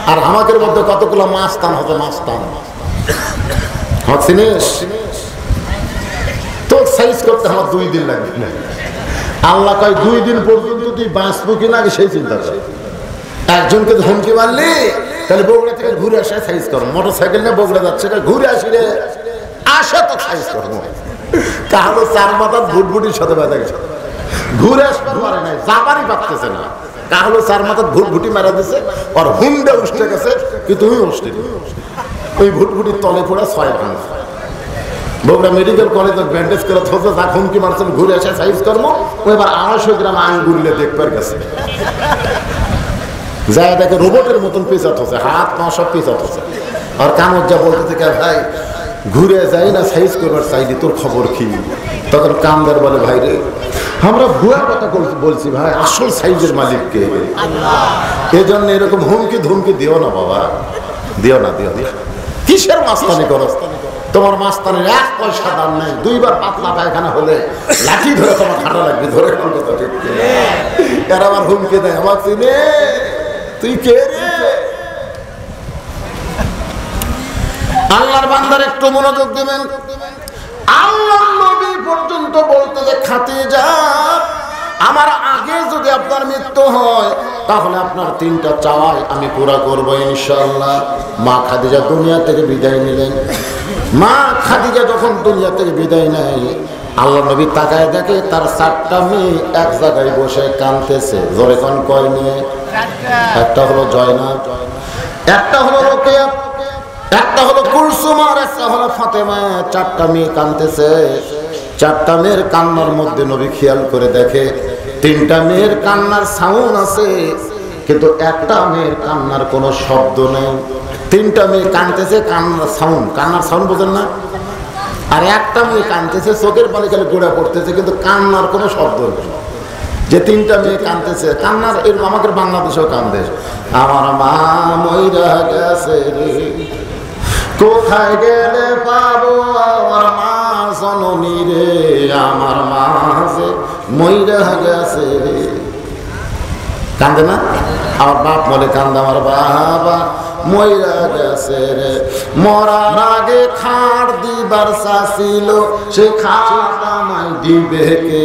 আর আমাদের মধ্যে কতগুলো মাস্তান হবে, মাস্তান চিনিস তো সাইজ করতে আমার 2 দিন লাগবে না। আল্লাহ কয় 2 দিন পর্যন্ত তুই বাঁচবো কিনা আগে সেই চিন্তা কর। একজনকে ধমকি মারলি তাহলে বগুড়া থেকে ঘুরে আসে সাইজ করো, মোটর সাইকেল নিয়ে বগুড়া যাচ্ছে ঘুরে আসি রে আসে তো সাইজ করবো। কারো 4 মাথার ভুটভুটির সাথে বাঁধা গেছে, ঘুরে আসতে পারে নাই, যাবারই পারতেছে না। কাহলো 4 মাথার ভুটভুটি মারা দিছে, আর হুন্ডে উঠে গেছে, কিন্তু তুমি উঠতে ওই ভুটভুটির তলে পড়া 6 ভাঙা। বগুড়া মেডিকেল কলেজে ব্যান্ডেজ করে থোছে, যা হুমকি মারছেন ঘুরে আসে সাইজ করবো। ও এবার 250 গ্রাম আঙ্গুরলে দেখবার গেছে, যায় দেখে রোবটের মতন পেঁচা থোছে, হাত পা সব পেঁচা থোছে। আর কামত যা বলতে থেকে ভাই ঘুরে যাই না সাইজ করবার চাইলি, তোর খবর কি? তখন কামদার বলে ভাই রে আমরা ভুয়া কথা বলছি ভাই, আসল সাইজের মালিক কে? এই জন্য এরকম হুমকি ধুমকি দিও না বাবা, দিও না, দিও না। কিসের মাস্তানি করো? তোমার মাস্তানের 1 পয়সা দাম নাই। 2 বার পাতলা পায়খানা হলে লাঠি ধরে তোমার খাটা লাগবে, ধরে কথা ঠিক। এর আবার হুমকি দেয়, আমার চিনে তুই কে রে? আল্লাহর বান্দার একটু মনোযোগ দেবেন। আল্লাহ নবী পর্যন্ত বলতে যে খাদিজা আমার আগে যদি আপনার মৃত্যু হয় তাহলে আপনার 3টা চাওয়াই আমি পুরা করব ইনশাআল্লাহ। মা খাদিজা দুনিয়া থেকে বিদায় নিলেন। মা খাদিজা যখন দুনিয়া থেকে বিদায় নেয়, আল্লাহ নবী তাকায় দেখে তার 4টা মেয়ে এক জায়গায় বসে কাঁদতেছে। জোরে কোন কয় নিয়ে? একটা হলো জয়নাব, একটা হলো রোকেয়া, একটা হলো কুলসুম, আর একটা হলো ফাতেমা। 4টা মেয়ে কাঁদতেছে। 4টা মেয়ের কান্নার মধ্যে নবী খেয়াল করে দেখে 3টা মেয়ের কান্নার সাউন্ড আছে, কিন্তু একটা মেয়ের কান্নার কোনো শব্দ নেই। 3টা মেয়ে কাঁদতেছে, কান্নার সাউন্ড বোঝেন না? আর একটা মেয়ে কাঁদতেছে, চোখের পানি খালি গোড়া পড়তেছে, কিন্তু কান্নার কোনো শব্দ নেই। যে 3টা মেয়ে কাঁদতেছে, কান্নার আমাদের বাংলাদেশেও কান্দে। আমার মা মইরা গেছে রে, কোথায় গেলে পাবো আমার মা জননী রে, আমার মা যে মইরা গেছে রে। কান্দে না? আমার বাপ বলে কান্দে, আমার বাবা মইরা গেছে রে। মরার আগে খাড় দিবার চাছিল, সে খাট আমায় দিবে কে?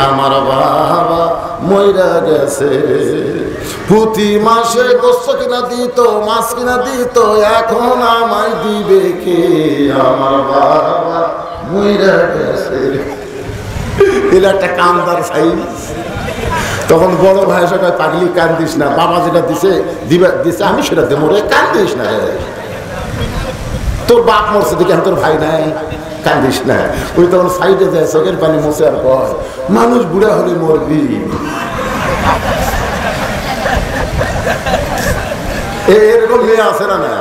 আমার বাবা মইরা গেছে রে। প্রতি মাসে গোস্ত কিনা দিত, মাছ কিনা দিত, এখন আমায় দিবে কে? আমার বাবা মইরা গেছে রে। এটা একটা কান্দার সাইজ। তখন বড় ভাই সবাই পাগলি কান্দিস না, বাবা যেটা দিছে দিছে আমি সেটা দেবো রে, কান্দিস না রে। তোর বাপ মরছে দেখে তোর ভাই নাই, কান্দিস না। ওই তখন সাইডে যায়, চোখের পানি মুছে আর কয় মানুষ বুড়া হলে মরবি। এরকম মেয়ে আছে না? না,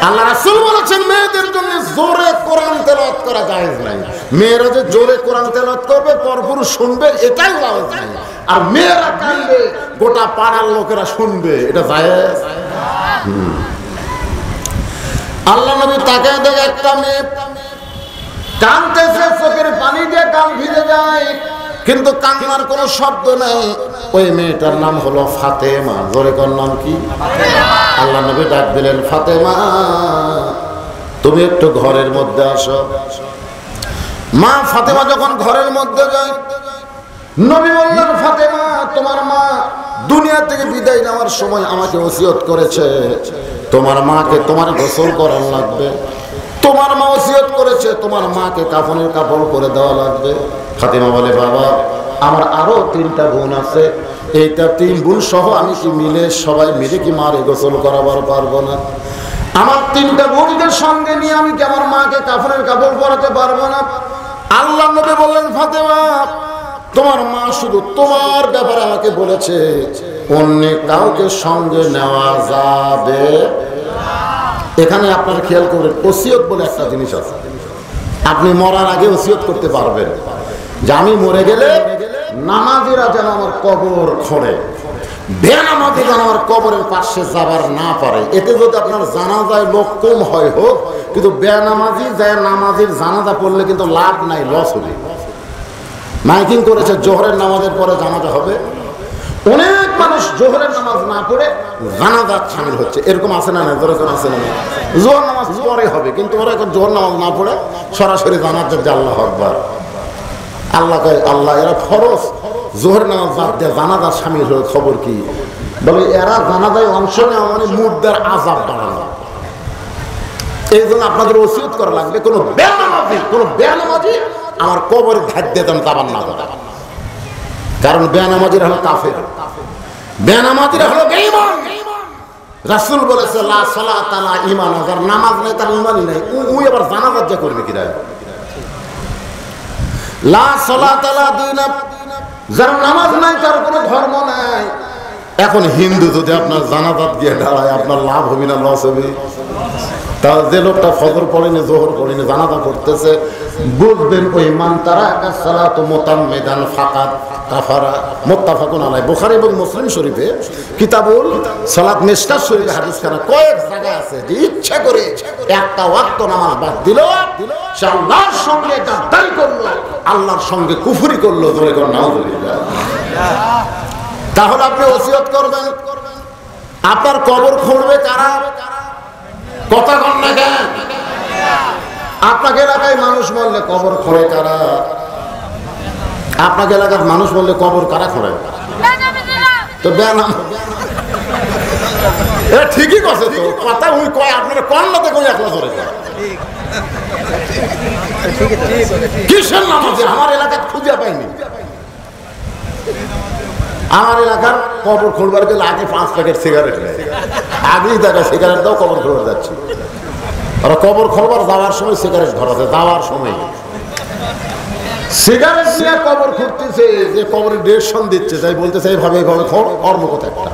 আল্লাহ রাসূল বলেছেন মেয়েদের জন্য জোরে কোরআন তেলাওয়াত করা জায়েজ নাই। মেয়েরা যে জোরে কোরআন তেলাওয়াত করবে, পরপুরুষ শুনবে, এটাই জায়েজ নাই। আর মেয়েরা কাঁদবে, গোটা পাড়ার লোকেরা শুনবে, এটা জায়েজ। আল্লাহ নবী তাকায় দেখে একটা মেয়ে কাঁদতেছে, চোখের পানি দিয়ে কান ভিজে যায়, কিন্তু কান্নার কোনো শব্দ নেই। ওই মেয়েটার নাম হলো ফাতেমা। জোরে কোন নাম কি? আল্লাহ নবী ডাক দিলেন, ফাতেমা তুমি একটু ঘরের মধ্যে আসো। মা ফাতেমা যখন ঘরের মধ্যে যায়, নবী বললেন, ফাতেমা তোমার মা দুনিয়া থেকে বিদায় নেওয়ার সময় আমাকে ওসিয়ত করেছে, তোমার মাকে তোমার গোসল করার লাগবে। তোমার মা ওসিয়ত করেছে তোমার মাকে কাফনের কাপড় করে দেওয়া লাগবে। ফাতেমা বলে, বাবা আমার আরো 3টা বোন আছে, এইটা 3 বোন সহ আমি কি মিলে সবাই মিলে কি মারে গোসল করাবার পারবো না? আমার 3টা বোনদের সঙ্গে নিয়ে আমি কি আমার মাকে কাফনের কাপড় পরাতে পারবো না? আল্লাহ নবী বললেন, ফাতেমা তোমার মা শুধু তোমার ব্যাপারে আমাকে বলেছে, অন্য কাউকে সঙ্গে নেওয়া যাবে। এখানে আপনারা খেয়াল করবেন, ওসিয়ত বলে একটা জিনিস আছে। আপনি মরার আগে ওসিয়ত করতে পারবেন যে আমি মরে গেলে নামাজিরা যেন আমার কবর খোঁড়ে, বেনামাজি যেন আমার কবরের পাশে যাবার না পারে। এতে যদি আপনার জানাজায় লোক কম হয় হোক, কিন্তু বেনামাজি যায় নামাজির জানাজা পড়লে কিন্তু লাভ নাই, লস হবে। মাইকিং করেছে জোহরের নামাজের পরে জানাজা হবে, অনেক মানুষ জোহরের নামাজ না পড়ে জানাজাত শামিল হচ্ছে, এরকম আছে না? না যেরকম আছে না, জোহর নামাজ পরে হবে কিন্তু ওরা এখন জোহর নামাজ না পড়ে সরাসরি জানাজাত যে আল্লাহু আকবার। আল্লাহ কয় আল্লাহ এরা ফরজ জোহর নামাজ বাদ দিয়ে জানাজাত শামিল হয়ে খবর কি? বলে এরা জানাজায় অংশ নেওয়া মানে মুর্দার আযাব বাড়ানো। এই জন্য আপনাদের ওসিয়ত করা লাগবে কোনো বেনামাজি আমার কবরে ধার দিয়ে যেন তাবান না করে, কারণ বেনামাজিরা হলো কাফের, বেনামাজিরা হলো বেঈমান। রাসূল বলেছে লা সালাতা লা ঈমান, যার নামাজ নাই তার ঈমানই নাই। ওই আবার জানাজাত যা করবে কিরা? লা সালাতা লা দীন, যার নামাজ নাই তার কোনো ধর্ম নাই। এখন হিন্দু যদি আপনার জানাজাত গিয়ে দাঁড়ায় আপনার লাভ হবে না লস হবে? তাহলে যে লোকটা ফজর পড়েনি জোহর পড়েনি জানাজা পড়তেছে বুঝবেন ওই মান তারা সালাতু মুতাম্মিদান ফাকাত কাফারা। মুত্তাফাকুন আলাইহি, বুখারী এবং মুসলিম শরীফে কিতাবুল সালাত মিশকাত শরীফে হাদিস খানা কয়েক জায়গায় আছে যে ইচ্ছা করে একটা ওয়াক্ত নামাজ বাদ দিল সে আল্লাহর সঙ্গে গাদ্দারি করলো, আল্লাহর সঙ্গে কুফরি করলো। জোরে করে নাউজুবিল্লাহ। তাহলে আপনি ওসিয়ত করবেন আপনার কবর খুঁড়বে কারা? কথা কন না কেন? আপনাকে এলাকায় মানুষ বললে কবর খোঁড়ে কারা? আপনাকে এলাকার মানুষ বললে কবর কারা খোঁড়ে? তো এটা ঠিকই কথা, তো কথা ওই কয় আপনারা কন না দেখুন একলা ধরে কিসের নামাজে আমার এলাকায় খুঁজে পাইনি। আমার এলাকার কবর খুঁড়বার গেলে আগে 5 প্যাকেট সিগারেট নেয়, আগেই দেখা সিগারেট দাও কবর খুঁড়ে যাচ্ছি। ওরা কবর খোলবার যাওয়ার সময় সিগারেট ধরাছে, যাওয়ার সময় সিগারেট নিয়ে কবর খুঁড়তেছে, যে কবরের ডিরেকশন দিচ্ছে যাই বলতেছে এইভাবে এইভাবে খোঁড়, ওর মুখত একটা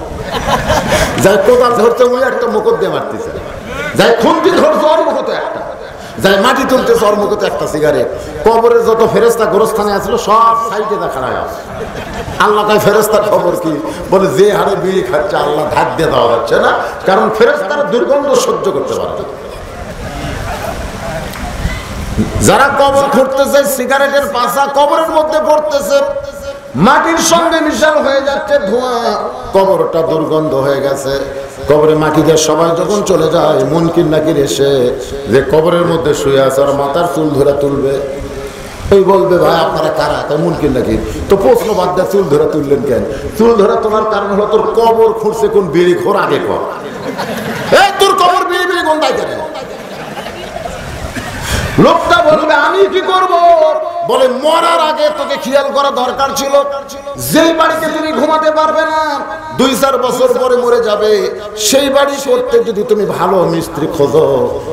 যাই কোদাল ধরতে ওই একটা মুখত দিয়ে মারতেছে, যাই খুন্তি ধরছে ওর মুখতে একটা, যাই মাটি তুলতেছে ওর মুখতে একটা সিগারেট। কবরের যত ফেরেশতা গোরস্থানে আসলো সব সাইডে দেখা যায়। আল্লাহ কয় ফেরেশতার খবর কি? বলে যে হারে বিড়ি খাচ্ছে আল্লাহ ধার দিয়ে দেওয়া যাচ্ছে না, কারণ ফেরেশতারা দুর্গন্ধ সহ্য করতে পারে। যারা কবর খুঁড়তেছে সিগারেটের পাশা কবরের মধ্যে পড়তেছে, মাটির সঙ্গে মিশাল হয়ে যাচ্ছে ধোঁয়া, কবরটা দুর্গন্ধ হয়ে গেছে। কবরে মাটিতে সবাই যখন চলে যায় মুনকির নাকির এসে যে কবরের মধ্যে শুয়ে আছে আর মাথার চুল ধরে তুলবে, ওই বলবে ভাই আপনারা কারা? তাই মুনকির নাকির তো প্রশ্ন বাদ দেয় চুল ধরে তুললেন কেন? চুল ধরে তোলার কারণ হলো তোর কবর খুঁড়ছে কোন বিড়ি খোর আগে কর, এই তোর কবর বিড়ি বিড়ি গন্ধায় কেন? লোকটা বলবে আমি কি করব? বলে মরার আগে তোকে খেয়াল করা দরকার ছিল, যেই বাড়িতে তুমি ঘুমাতে পারবে না 2-4 বছর পরে মরে যাবে, সেই বাড়ি করতে যদি তুমি ভালো মিস্ত্রি খোঁজো,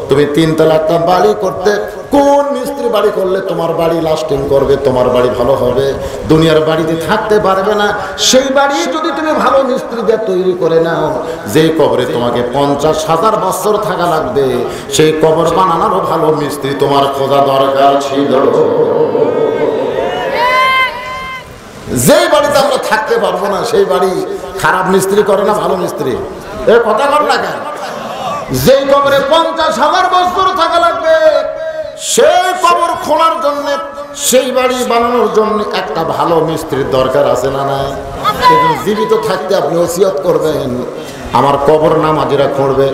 তুমি 3 তলা একটা বাড়ি করতে কোন মিস্ত্রি বাড়ি করলে তোমার বাড়ি লাস্টিং করবে, তোমার বাড়ি ভালো হবে, দুনিয়ার বাড়িতে থাকতে পারবে না, সেই বাড়ি যদি তুমি ভালো মিস্ত্রি দিয়ে তৈরি করে নাও, যেই কবরে তোমাকে 50,000 বছর থাকা লাগবে, সেই কবর বানানোরও ভালো মিস্ত্রি তোমার খোঁজা দরকার ছিল। যেই বাড়িতে আমরা থাকতে পারবো না সেই বাড়ি খারাপ মিস্ত্রি করে না ভালো মিস্ত্রি? এ কথা বল না কেন? যেই কবরে 50,000 বছর থাকা লাগবে, সেই কবর খোলার জন্য সেই বাড়ি বানানোর জন্য একটা ভালো মিস্ত্রির দরকার আছে না নাই? জীবিত থাকতে আপনি ওসিয়ত করবেন আমার কবর নামাজিরা খুঁড়বে।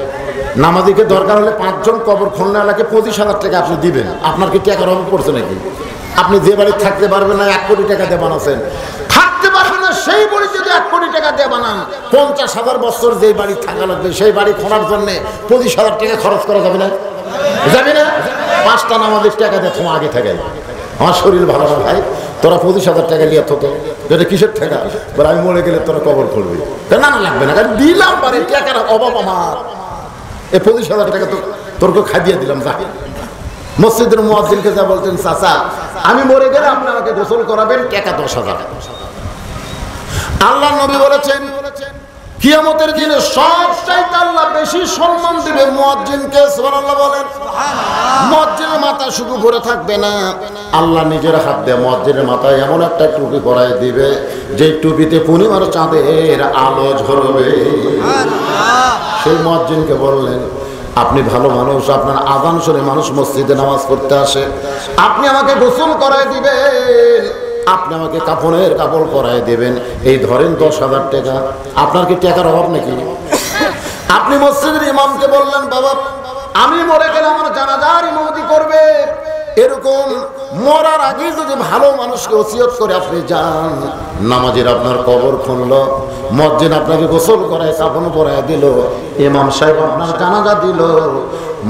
নামাজিকে দরকার হলে 5 জন কবর খননওয়ালাকে 25,000 টাকা আপনি দিবেন। আপনার কি টাকার অভাব পড়ছে নাকি? আপনি যে বাড়ি থাকতে পারবেন না 1 কোটি টাকা দিয়ে বানাচ্ছেন, থাকতে পারবেন না সেই বাড়ি যদি 1 কোটি টাকা দিয়ে বানান, 50,000 বছর যেই বাড়ি থাকা লাগবে সেই বাড়ি খোলার জন্য 25,000 টাকা খরচ করা যাবে না? যাবে না? 5টা নামাজের টাকা দিয়ে তোমার আগে থাকে আমার শরীর ভালো না ভাই, তোরা 25,000 টাকা নিয়ে থতো, এটা কিসের টাকা? বলে আমি মরে গেলে তোরা কবর খুলবি। না না লাগবে না, কারণ দিলাম পারে টাকার অভাব আমার, এই 25,000 টাকা তো তোরকে খাইয়ে দিলাম। যা মসজিদের মুয়াজ্জিনকে যা বলতেন চাচা আমি মরে গেলে আপনি আমাকে গোসল করাবেন, টাকা 10,000। আল্লাহ নবী বলেছেন কিয়ামতের দিনে সবচাইতে আল্লাহ বেশি সম্মান দিবে মুয়াজ্জিনকে। সুবহানাল্লাহ বলেন। মুয়াজ্জিনের মাথা শুধু ভরে থাকবে না, আল্লাহ নিজের হাত দিয়ে মুয়াজ্জিনের মাথায় এমন একটা টুপি পরায় দিবে যে টুপিতে পূর্ণিমার চাঁদের আলো ঝরবে। সেই মুয়াজ্জিনকে বললেন আপনি ভালো মানুষ, আপনার আযান শুনে মানুষ মসজিদে নামাজ পড়তে আসে, আপনি আমাকে গোসল করায় দিবেন, আপনি আমাকে কাফনের কাপড় পরায় দেবেন, এই ধরেন 10,000 টাকা। আপনার কি টাকার অভাব নাকি? আপনি মসজিদের ইমামকে বললেন, বাবা আমি মরে গেলে আমার জানাজার ইমামতি করবে। এরকম মরার আগে যদি ভালো মানুষকে ওসিয়ত করে আপনি যান, নামাজের আপনার কবর খুনলো, মসজিদ আপনাকে গোসল করায় কাফন পরায় দিল, ইমাম সাহেব আপনার জানাজা দিল,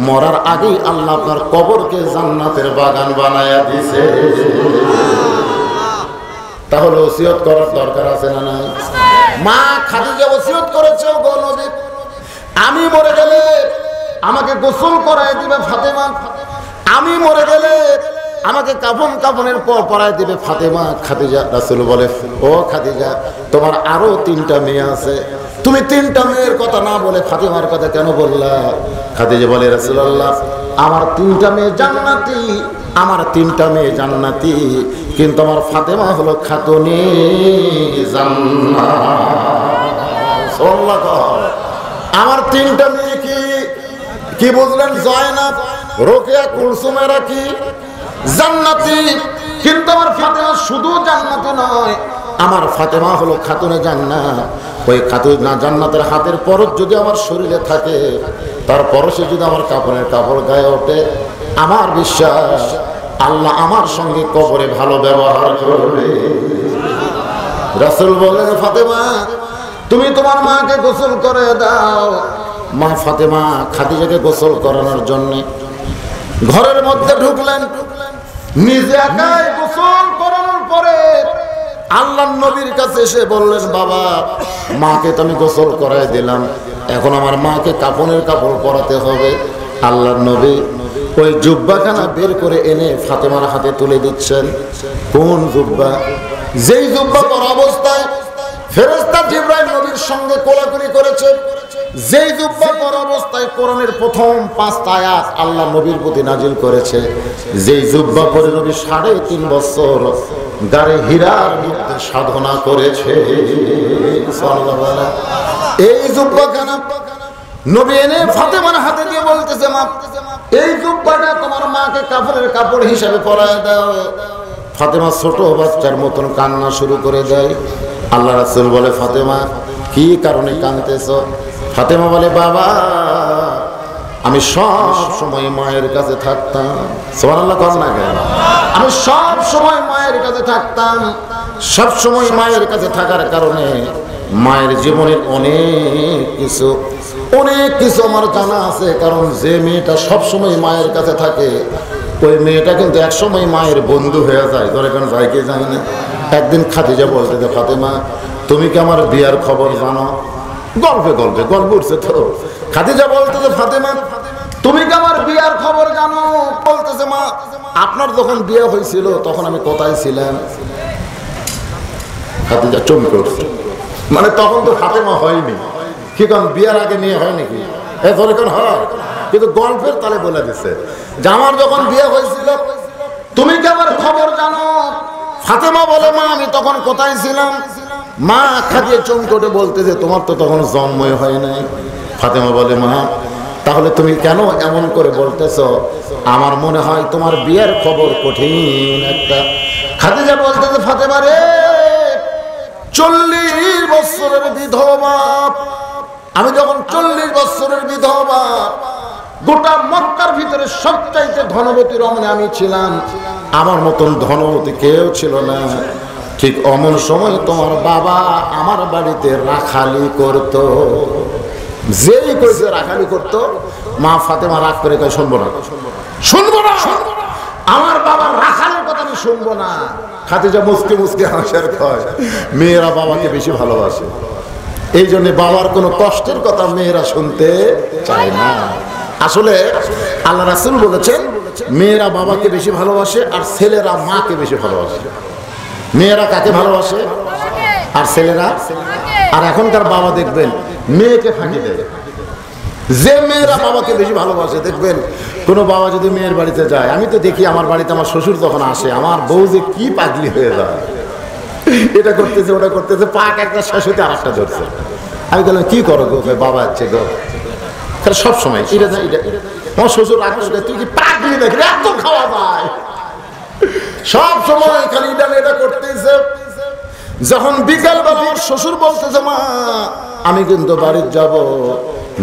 মরার আগেই আল্লাহ আপনার কবরকে জান্নাতের বাগান বানায়া দিছে। তাহলে ওসিয়ত করার দরকার আছে না নাই? মা খাদিজা ওসিয়ত করেছে, গো নবী আমি মরে গেলে আমাকে গোসল করায় দিবে ফাতেমা, আমি মরে গেলে আমাকে কাফনের পর পরায় দিবে ফাতেমা। খাদিজা, রাসূল বলে, ও খাদিজা তোমার আরো 3টা মেয়ে আছে, তুমি 3টা মেয়ের কথা না বলে ফাতেমার কথা কেন বললা? খাদিজা বলে, রাসূলুল্লাহ আমার 3টা মেয়ে জান্নাতি, আমার 3টা মেয়ে জান্নাতি, কিন্তু আমার ফাতেমা হলো খাতুনে জান্নাত। আমার 3টা মেয়ে কি বুঝলেন? জয়নাব, রোকেয়া, কুলসুমেরা কি জান্নাতি, কিন্তু আমার ফাতেমা শুধু জান্নাতি নয়, আমার ফাতেমা হলো খাতুনে জান্নাত। ওই খাতুনে জান্নাতের হাতের পরশ যদি আমার শরীরে থাকে, তার পরশে যদি আমার কাপড়ের কাপড় গায়ে ওঠে, আমার বিশ্বাস আল্লাহ আমার সঙ্গে কবরে ভালো ব্যবহার করবে। রাসূল বলেন, ফাতেমা তুমি তোমার মাকে গোসল করে দাও। মা ফাতেমা খাদিজাকে গোসল করানোর জন্য ঘরের মধ্যে ঢুকলেন, নিজে একাই গোসল করানোর পরে আল্লাহর নবীর কাছে এসে বললেন, বাবা মাকে তো আমি গোসল করাই দিলাম, এখন আমার মাকে কাফনের কাপড় পরাতে হবে। আল্লাহর নবী ওই জুব্বাখানা বের করে এনে ফাতেমার হাতে তুলে দিচ্ছেন। কোন জুব্বা? যেই জুব্বা পরা অবস্থায় ফেরেশতা জিবরাইল নবীর সঙ্গে কোলাকুলি করেছে, যেই জুব্বা পরা অবস্থায় কোরআনের প্রথম 5টা আয়াত আল্লাহ নবীর প্রতি নাজিল করেছে, যেই জুব্বা পরে নবী 3.5 বছর গারে হীরার মধ্যে সাধনা করেছে, এই জুব্বাখানা নবী এনে ফাতেমার হাতে দিয়ে বলতেছে, মা এই জুব্বাটা তোমার মাকে কাফনের কাপড় হিসাবে পরায় দাও। ফাতেমা ছোট বাচ্চার মতন কান্না শুরু করে দেয়। আল্লাহ রাসূল বলে, ফাতেমা কি কারণে কাঁদতেছো? ফাতেমা বলে, বাবা আমি সব সময় মায়ের কাছে থাকতাম। সুবহানাল্লাহ, কর না কেন? আমি সব সময় মায়ের কাছে থাকতাম, সব সময় মায়ের কাছে থাকার কারণে মায়ের জীবনের অনেক কিছু আমার জানা আছে। কারণ যে মেয়েটা সব সময় মায়ের কাছে থাকে, ওই মেয়েটা কিন্তু এক সময় মায়ের বন্ধু হয়ে যায়। ধরে কেন যায় কে জানি না। একদিন খাদিজা বলতে, ফাতেমা তুমি কি আমার বিয়ার খবর জানো? গল্প উঠছে তো। খাদিজা বলতেছে, ফাতেমা তুমি কি আমার বিয়ার খবর জানো? বলতেছে, মা আপনার যখন বিয়ে হয়েছিল তখন আমি কোথায় ছিলাম? খাদিজা চমকে উঠছে, মানে তখন তো ফাতেমা হয়নি। কি কারণ বিয়ার আগে নিয়ে হয় নাকি? ধরে কেন হয়, কিন্তু গল্পের তালে বলে দিচ্ছে যে আমার যখন বিয়ে হয়েছিল তুমি কি আমার খবর জানো? ফাতেমা বলে, মা আমি তখন কোথায় ছিলাম? মা খাদিজা চমকে উঠে বলতেছে, তোমার তো তখন জন্মই হয় নাই। ফাতেমা বলে, মা তাহলে তুমি কেন এমন করে বলতেছো? আমার মনে হয় তোমার বিয়ের খবর কঠিন একটা। খাদিজা বলতেছে, ফাতেমা রে 40 বছরের বিধবা, আমি যখন 40 বছরের বিধবা, গোটা মক্কার ভিতরে সবচাইতে ধনবতী রমণী আমি ছিলাম, আমার মতন ধনবতী কেউ ছিল না। ঠিক অমন সময় তোমার বাবা আমার বাড়িতে রাখালি করত। যেই কইছে রাখালি করত, মা ফাতেমা রাগ করে কয়, শুনবো না আমার বাবার রাখালের কথা আমি শুনবো না। খাদিজা মুসকে হাসার কয়, মেয়েরা বাবাকে বেশি ভালোবাসে, এই জন্য বাবার কোনো কষ্টের কথা মেয়েরা শুনতে চায় না। আসলে আল্লাহ রাসূল বলেছেন, মেয়েরা বাবাকে বেশি ভালোবাসে আর ছেলেরা মাকে বেশি ভালোবাসে। মেয়েরা কাকে ভালোবাসে আর ছেলেরা? আর এখনকার বাবা দেখবেন মেয়েকে ফাঁকি দেয়। যে মেয়েরা বাবাকে বেশি ভালোবাসে, দেখবেন কোনো বাবা যদি মেয়ের বাড়িতে যায়, আমি তো দেখি আমার বাড়িতে আমার শ্বশুর যখন আসে, আমার বউ যে কি পাগলি হয়ে যায়, এটা করতেছে ওটা করতেছে, পাক একটা শেষ হতে আর একটা ধরছে। আমি বললাম, কি করো গো? বাবা আছে গো, সব সময় এটা আমার শ্বশুর রাগ করে, তুই কি পাগলি নাকি, এত খাওয়া যায়? সব সময় খালি এটা করতেছে। যখন বিকাল বেলা শ্বশুর বলতেছে মা আমি কিন্তু বাড়ির যাব,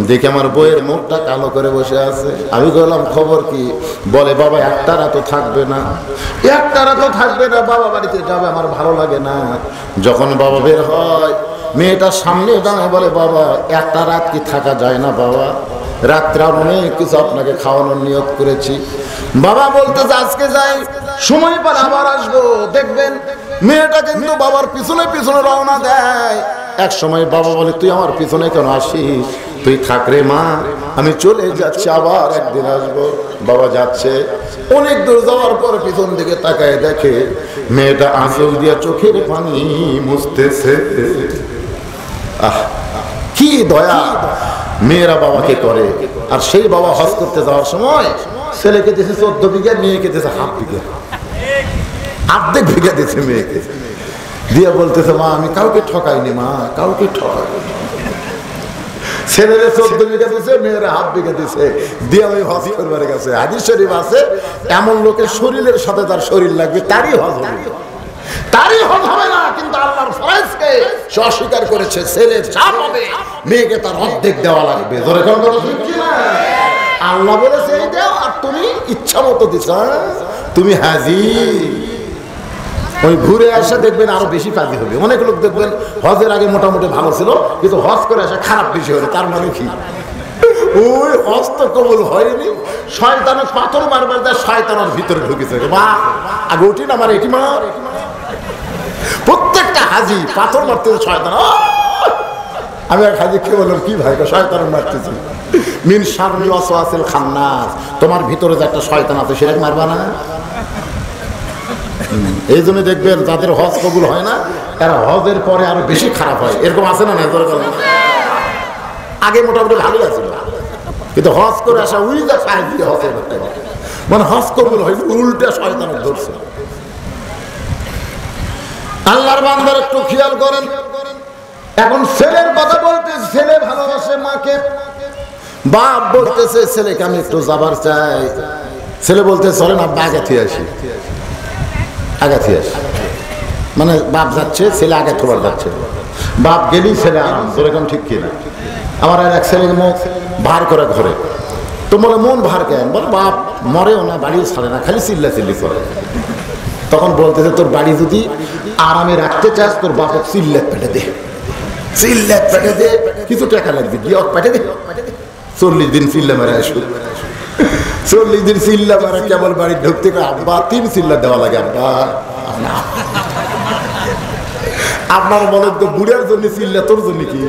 দেখে আমার বইয়ের মুখটা কালো করে বসে আছে। আমি বললাম খবর কি? বলে বাবা একটা রাতও থাকবে না, একটা রাতও থাকবে না, বাবা বাড়িতে যাবে, আমার ভালো লাগে না। যখন বাবা বের হয় মেয়েটার সামনে দাঁড়ায় বলে বাবা একটা রাত কি থাকা যায় না বাবা? রাত্রে অনেক কিছু আপনাকে খাওয়ানোর নিয়ত করেছি। বাবা বলতেছে আজকে যাই, সময় পর আবার আসবো। দেখবেন মেয়েটা কিন্তু বাবার পিছনে পিছনে রওনা দেয়। এক সময় বাবা বলে তুই আমার পিছনে কেন আসিস? তুই থাক রে মা, আমি চলে যাচ্ছি, আবার একদিন আসবো। বাবা যাচ্ছে, অনেক দূর যাওয়ার পর পিছন দিকে তাকায় দেখে মেয়েটা আঁচল দিয়া চোখের পানি মুছতেছে। আহ কি দয়া মেয়েরা বাবাকে করে। আর সেই বাবা হজ করতে যাওয়ার সময় ছেলেকে দিয়েছে 14 বিঘা, মেয়েকে দিয়েছে হাফ বিঘা, অর্ধেক বিঘা দিয়েছে মেয়েকে দিয়ে বলতেছে মা আমি কাউকে ঠকাইনি মা, কাউকে ঠকাইনি। ছেলেরা 14 বিঘা দিছে, মেয়েরা হাফ বিঘা দিছে, দিয়ে আমি হজ করবার গেছে। হাদিস শরীফ আছে এমন লোকের শরীরের সাথে তার শরীর লাগবে, তারই হজ হবে, তারই হজ হবে না। কিন্তু আল্লাহর ফরজকে সে অস্বীকার করেছে। ছেলের চাপ হবে, মেয়েকে তার অর্ধেক দেওয়া লাগবে। ধরে কোন কথা ঠিক কি না? আল্লাহ বলেছে এই দাও, আর তুমি ইচ্ছা মতো দিছ, তুমি হাজি। ওই ঘুরে আসা দেখবেন আরো বেশি পাজি হবে। অনেক লোক দেখবেন হজের আগে মোটামুটি ভালো ছিল, কিন্তু হজ করে আসা খারাপ বেশি হলো। তার মানে কি? ওই হজ তো কবুল হয়নি, শয়তানের পাথর মারবার দেয়, শয়তানের ভিতরে ঢুকেছে। মা আগে উঠি না আমার এটি মার। প্রত্যেকটা হাজি পাথর মারতেছে শয়তান। আমি এক হাজি কে বললাম কি ভাই? শয়তান মারতেছি। মিন শাররি ওয়াসওয়াসিল খান্নাস, তোমার ভিতরে যে একটা শয়তান আছে সেটাকে মারবা না। এই জন্য দেখবেন যাদের হজ কবুল হয় না তারা হজের পরে আরো বেশি খারাপ হয়। এরকম আছে না? আগে মোটামুটি ভালোই আছে, কিন্তু হজ করে আসা উই যা পায় দিয়ে হজে মানে হজ কবুল হয় উল্টা শয়তানের ধরছে। আল্লাহর বান্দার একটু খেয়াল করেন। এখন ছেলের কথা বলতে, ছেলে ভালোবাসে মাকে, বাপ বলতেছে ছেলেকে আমি একটু যাবার চাই। ছেলে বলতে চলেন আব্বা আগে থেকে আসি, আগে থেকে আসি। মানে বাপ যাচ্ছে, ছেলে আগে থোবার যাচ্ছে। বাপ গেলেই ছেলে আরাম, যেরকম ঠিক কিনা? আমার আর এক ছেলের মুখ ভার করে ঘরে, তো বলে মন ভার কেন? বলে বাপ মরেও না, বাড়িও ছাড়ে না, খালি চিল্লা চিল্লি করে। তখন বলতেছে তোর বাড়ি যদি আরামে রাখতে চাস তোর বাপক চিল্লাত পেটে দে, চিল্লাত পেটে দে, কিছু টাকা লাগবে, দিয়ে পেটে দে। 40 দিন চিল্লা মারা আসবে, 40 দিন চিল্লা মারা কেবল বাড়ি ঢুকতে আব্বা 3 চিল্লা দেওয়া লাগে। আব্বা আপনার বলেন তো বুড়ার জন্য চিল্লা, তোর জন্য কি?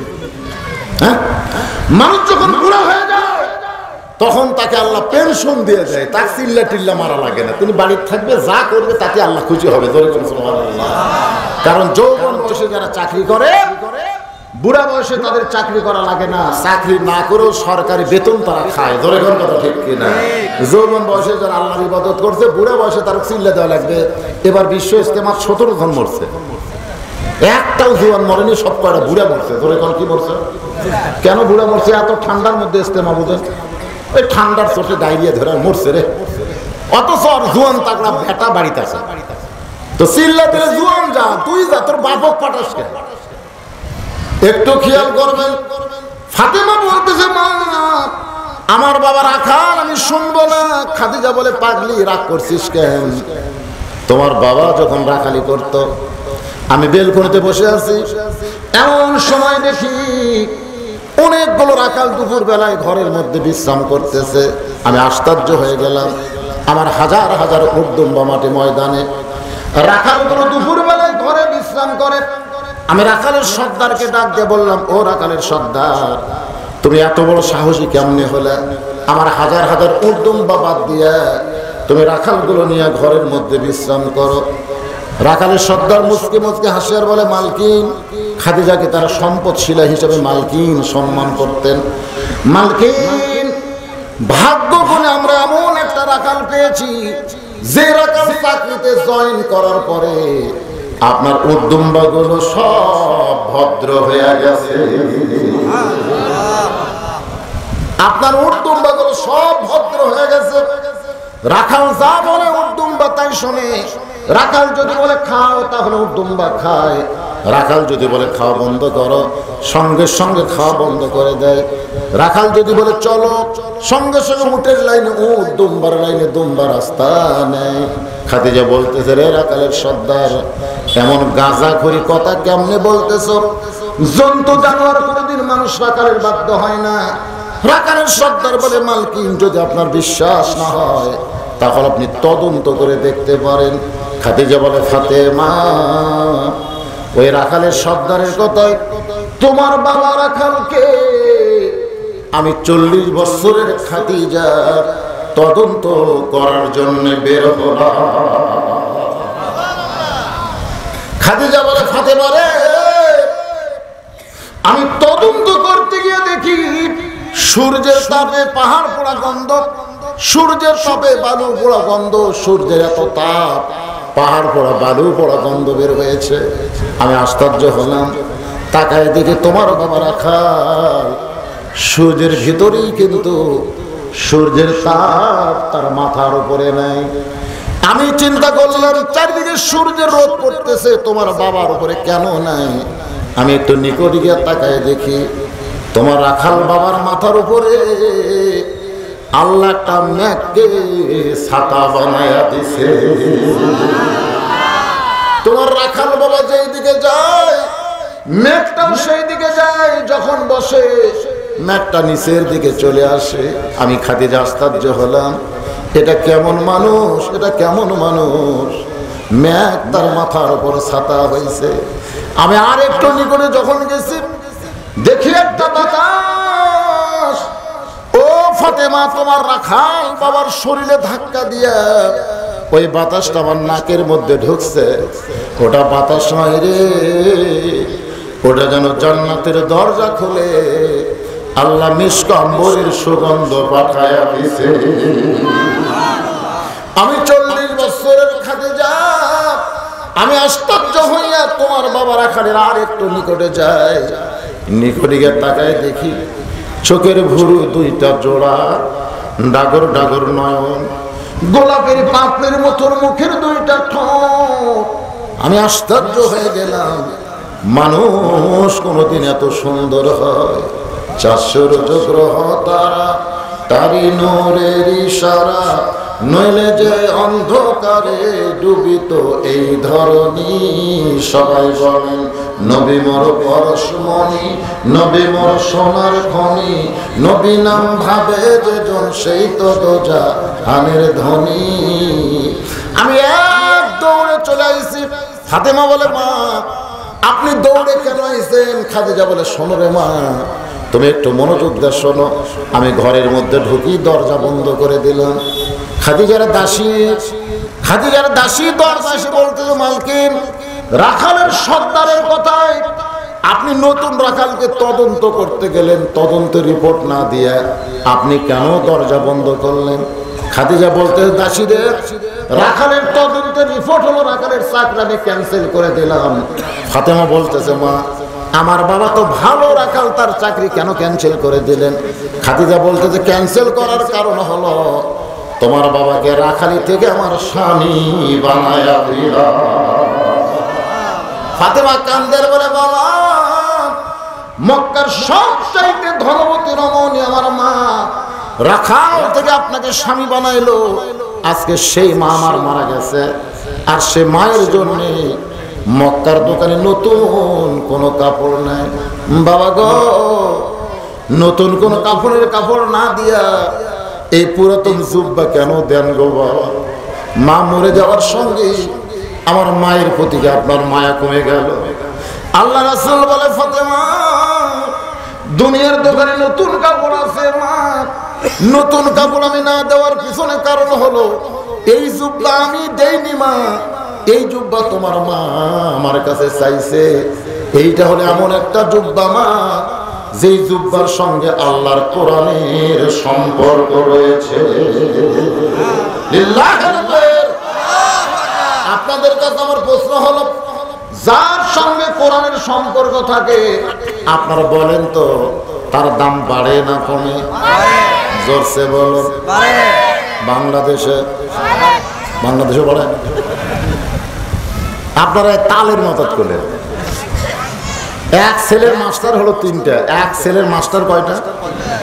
হ্যাঁ, মানুষ যখন বুড়া হয়ে যায় তখন তাকে আল্লাহ পেনশন দিয়ে দেয়, তার চিল্লা টিল্লা মারা লাগে না। তিনি বাড়িতে থাকবে, যা করবে তাতে আল্লাহ খুশি হবে। কারণ যৌবন বয়সে যারা চাকরি করে, বুড়া বয়সে তাদের চাকরি করা লাগে না, চাকরি না করেও সরকারি বেতন তারা খায়। ধরে কোন কথা ঠিক কিনা? যৌবন বয়সে যারা আল্লাহর ইবাদত করছে, বুড়া বয়সে তারা চিল্লা দেওয়া লাগবে। এবার বিশ্ব ইজতেমা 17 জন মরছে, একটাও জোয়ান মরেনি, সব কয়টা বুড়া মরছে। ধরে কোন কি মরছে? কেন বুড়া মরছে? এত ঠান্ডার মধ্যে ইজতেমা বুঝেন, ওই ঠান্ডার চোটে ডায়রিয়া ধরে মরছে রে। অথচ আর জোয়ান তাকড়া বেটা বাড়িতে আছে, তো চিল্লা দিলে জোয়ান যা, তুই যা, তোর বাপক পাঠাস কেন? একটু খেয়াল করবেন। ফাতেমা বলতেছে মা আমার বাবা রাখাল, আমি শুনবো না। খাদিজা বলে পাগলি রাগ করছিস কেন? তোমার বাবা যখন রাখালি করত, আমি বেলকনিতে বসে আছি, এমন সময় দেখি অনেকগুলো রাখাল দুপুর বেলায় ঘরের মধ্যে বিশ্রাম করতেছে। আমি আশ্চর্য হয়ে গেলাম। আমার হাজার হাজার উর্দুম্বা মাটি ময়দানে রাখালগুলো দুপুর বেলায় ঘরে বিশ্রাম করে। আমি রাখালের সর্দারকে ডাক দিয়ে বললাম, ও রাখালের সর্দার, তুমি এত বড় সাহসী কেমনে হলে? আমার হাজার হাজার উর্দুম্বা বাদ দিয়ে তুমি রাখালগুলো নিয়ে ঘরের মধ্যে বিশ্রাম করো। রাখালের সর্দার মুচকে মুচকে হাসি আর বলে, মালকিন, খাদিজাকে তারা সম্পদশীলা হিসেবে মালকিন সম্মান করতেন। মালকিন, ভাগ্য গুণে আমরা এমন একটা রাখাল পেয়েছি যে রাখাল চাকরিতে জয়েন করার পরে আপনার উদ্দুম্বা গুলো সব ভদ্র হয়ে গেছে। আপনার উদ্দুম্বা গুলো সব ভদ্র হয়ে গেছে। রাখাল যা বলে উদ্দুম্বা তাই শোনে। রাখাল যদি বলে খাও তাহলে দুম্বা খায়, রাখাল যদি বলে খাওয়া বন্ধ করো সঙ্গে সঙ্গে খাওয়া বন্ধ করে দেয়। রাখাল যদি বলে চলো সঙ্গে সঙ্গে উটের লাইনে উট, দুম্বার লাইনে দুম্বা রাস্তা নেয়। খাদিজা বলতেছে, রে রাখালের সর্দার, এমন গাঁজাখড়ি কথা কেমনে বলতেছো? জন্তু জানোয়ার কোনোদিন মানুষ রাখালের বাধ্য হয় না। রাখালের সর্দার বলে, মালকিন যদি আপনার বিশ্বাস না হয় তাহলে আপনি তদন্ত করে দেখতে পারেন। খাদিজা বলে, ফাতেমা, ওই রাখালের সর্দারের কথায় তোমার বাবা রাখালকে আমি 40 বছরের খাদিজা তদন্ত করার জন্য বের হলাম। খাদিজা বলে, ফাতেমা রে, আমি তদন্ত করতে গিয়ে দেখি সূর্যের তাপে পাহাড় পোড়া গন্ধ, সূর্যের তাপে বালু পোড়া গন্ধ, সূর্যের এত তাপ পাহাড় পোড়া বালু পোড়া গন্ধ বের হয়েছে। আমি আশ্চর্য হলাম, তাকায় দেখে তোমার বাবা রাখাল সূর্যের ভিতরেই, কিন্তু সূর্যের তাপ তার মাথার উপরে নাই। আমি চিন্তা করলাম চারিদিকে সূর্যের রোদ পড়তেছে, তোমার বাবার উপরে কেন নাই? আমি একটু নিকট গিয়ে তাকায় দেখি তোমার রাখাল বাবার মাথার উপরে আল্লাহ একটা মেঘকে ছাতা বানায়া দিছে। তোমার রাখাল বাবা যেই দিকে যায় মেঘটাও সেই দিকে যায়, যখন বসে মেঘটা নিচের দিকে চলে আসে। আমি খাদিজা আশ্চর্য হলাম, এটা কেমন মানুষ, এটা কেমন মানুষ, মেঘ তার মাথার উপর ছাতা হয়েছে। আমি আর একটু নিকটে যখন গেছি দেখি একটা বাতাস, ও ফাতেমা, তোমার রাখাল বাবার শরীরে ধাক্কা দিয়া ওই বাতাসটা আমার নাকের মধ্যে ঢুকছে। ওটা বাতাস নয় রে, ওটা যেন জান্নাতের দরজা খুলে আল্লাহ মিশক আম্বরের সুগন্ধ পাঠায়া দিছে। আমি 40 বছরের খাদিজা, আমি আশ্চর্য হইয়া তোমার বাবা রাখালের আর একটু নিকটে যাই। নিকটে গিয়ে তাকায় দেখি চোখের ভুরু দুইটা জোড়া, ডাগর ডাগর নয়ন, গোলাপের পাপড়ির মতন মুখের দুইটা ঠোঁট। আমি আশ্চর্য হয়ে গেলাম, মানুষ কোনোদিন এত সুন্দর হয়? 400 গ্রহ তারা, তারি নূরের ইশারা, নইলে যে অন্ধকারে ডুবিত এই ধরনী। সবাই বলেন নবী মোর পরশমণি, নবী মোর সোনার খনি, নবী নাম ভাবে যে জন সেই তো দোজা হানের ধনী। আমি এক দৌড়ে চলে আইছি। ফাতেমা বলে, মা আপনি দৌড়ে কেন আইছেন? খাদিজা বলে, শোনো রে মা, তুমি একটু মনোযোগ দিয়ে শোনো। আমি ঘরের মধ্যে ঢুকি, দরজা বন্ধ করে দিলাম। খাদিজার দাসী দরজা এসে বলতেছে, মালকিন, রাখালের সর্দারের কথায় আপনি নতুন রাখালকে তদন্ত করতে গেলেন, তদন্তের রিপোর্ট না দিয়ে আপনি কেন দরজা বন্ধ করলেন? খাদিজা বলতে, দাসীদের রাখালের তদন্তের রিপোর্ট হলো রাখালের চাকরি আমি ক্যান্সেল করে দিলাম। ফাতেমা বলতেছে, মা আমার বাবা তো ভালো রাখাল, তার চাকরি কেন ক্যান্সেল করে দিলেন? খাদিজা বলতেছে, ক্যান্সেল করার কারণ হলো তোমার বাবাকে রাখালি থেকে আমার স্বামী বানায়া দিলাম। ফাতেমা কান্দের বলে, বাবা মক্কার সবচাইতে ধনবতী রমণী আমার মা, রাখাল থেকে আপনাকে স্বামী বানাইলো। আজকে সেই মা আমার মারা গেছে, আর সে মায়ের জন্য মক্কার দোকানে নতুন কোনো কাপড় নাই। বাবা গো, নতুন কোন কাপড়ের কাপড় না দিয়া এই পুরাতন জুব্বা কেন দেন গো বাবা? মা মরে যাওয়ার সঙ্গে আমার মায়ের প্রতি আপনার মায়া কমে গেল। আল্লাহ রাসূল বলে, ফাতেমা দুনিয়ার দোকানে নতুন কাপড় আছে মা, নতুন কাপড় আমি না দেওয়ার পিছনে কারণ হলো এই জুব্বা আমি দেইনি মা, এই জুব্বা তোমার মা আমার কাছে চাইছে। এইটা হলো এমন একটা জুব্বা মা, যেই জুব্বার সঙ্গে আল্লাহর কোরআনের সম্পর্ক রয়েছে। আপনাদের কাছে আমার প্রশ্ন হলো, যার সঙ্গে কোরআনের সম্পর্ক থাকে আপনারা বলেন তো তার দাম বাড়ে না কমে? জোরসে বলুন। বাংলাদেশে বাড়ে, আপনারা তালের মতো করলেন। এক ছেলের মাস্টার হলো তিনটা। এক ছেলের মাস্টার কয়টা?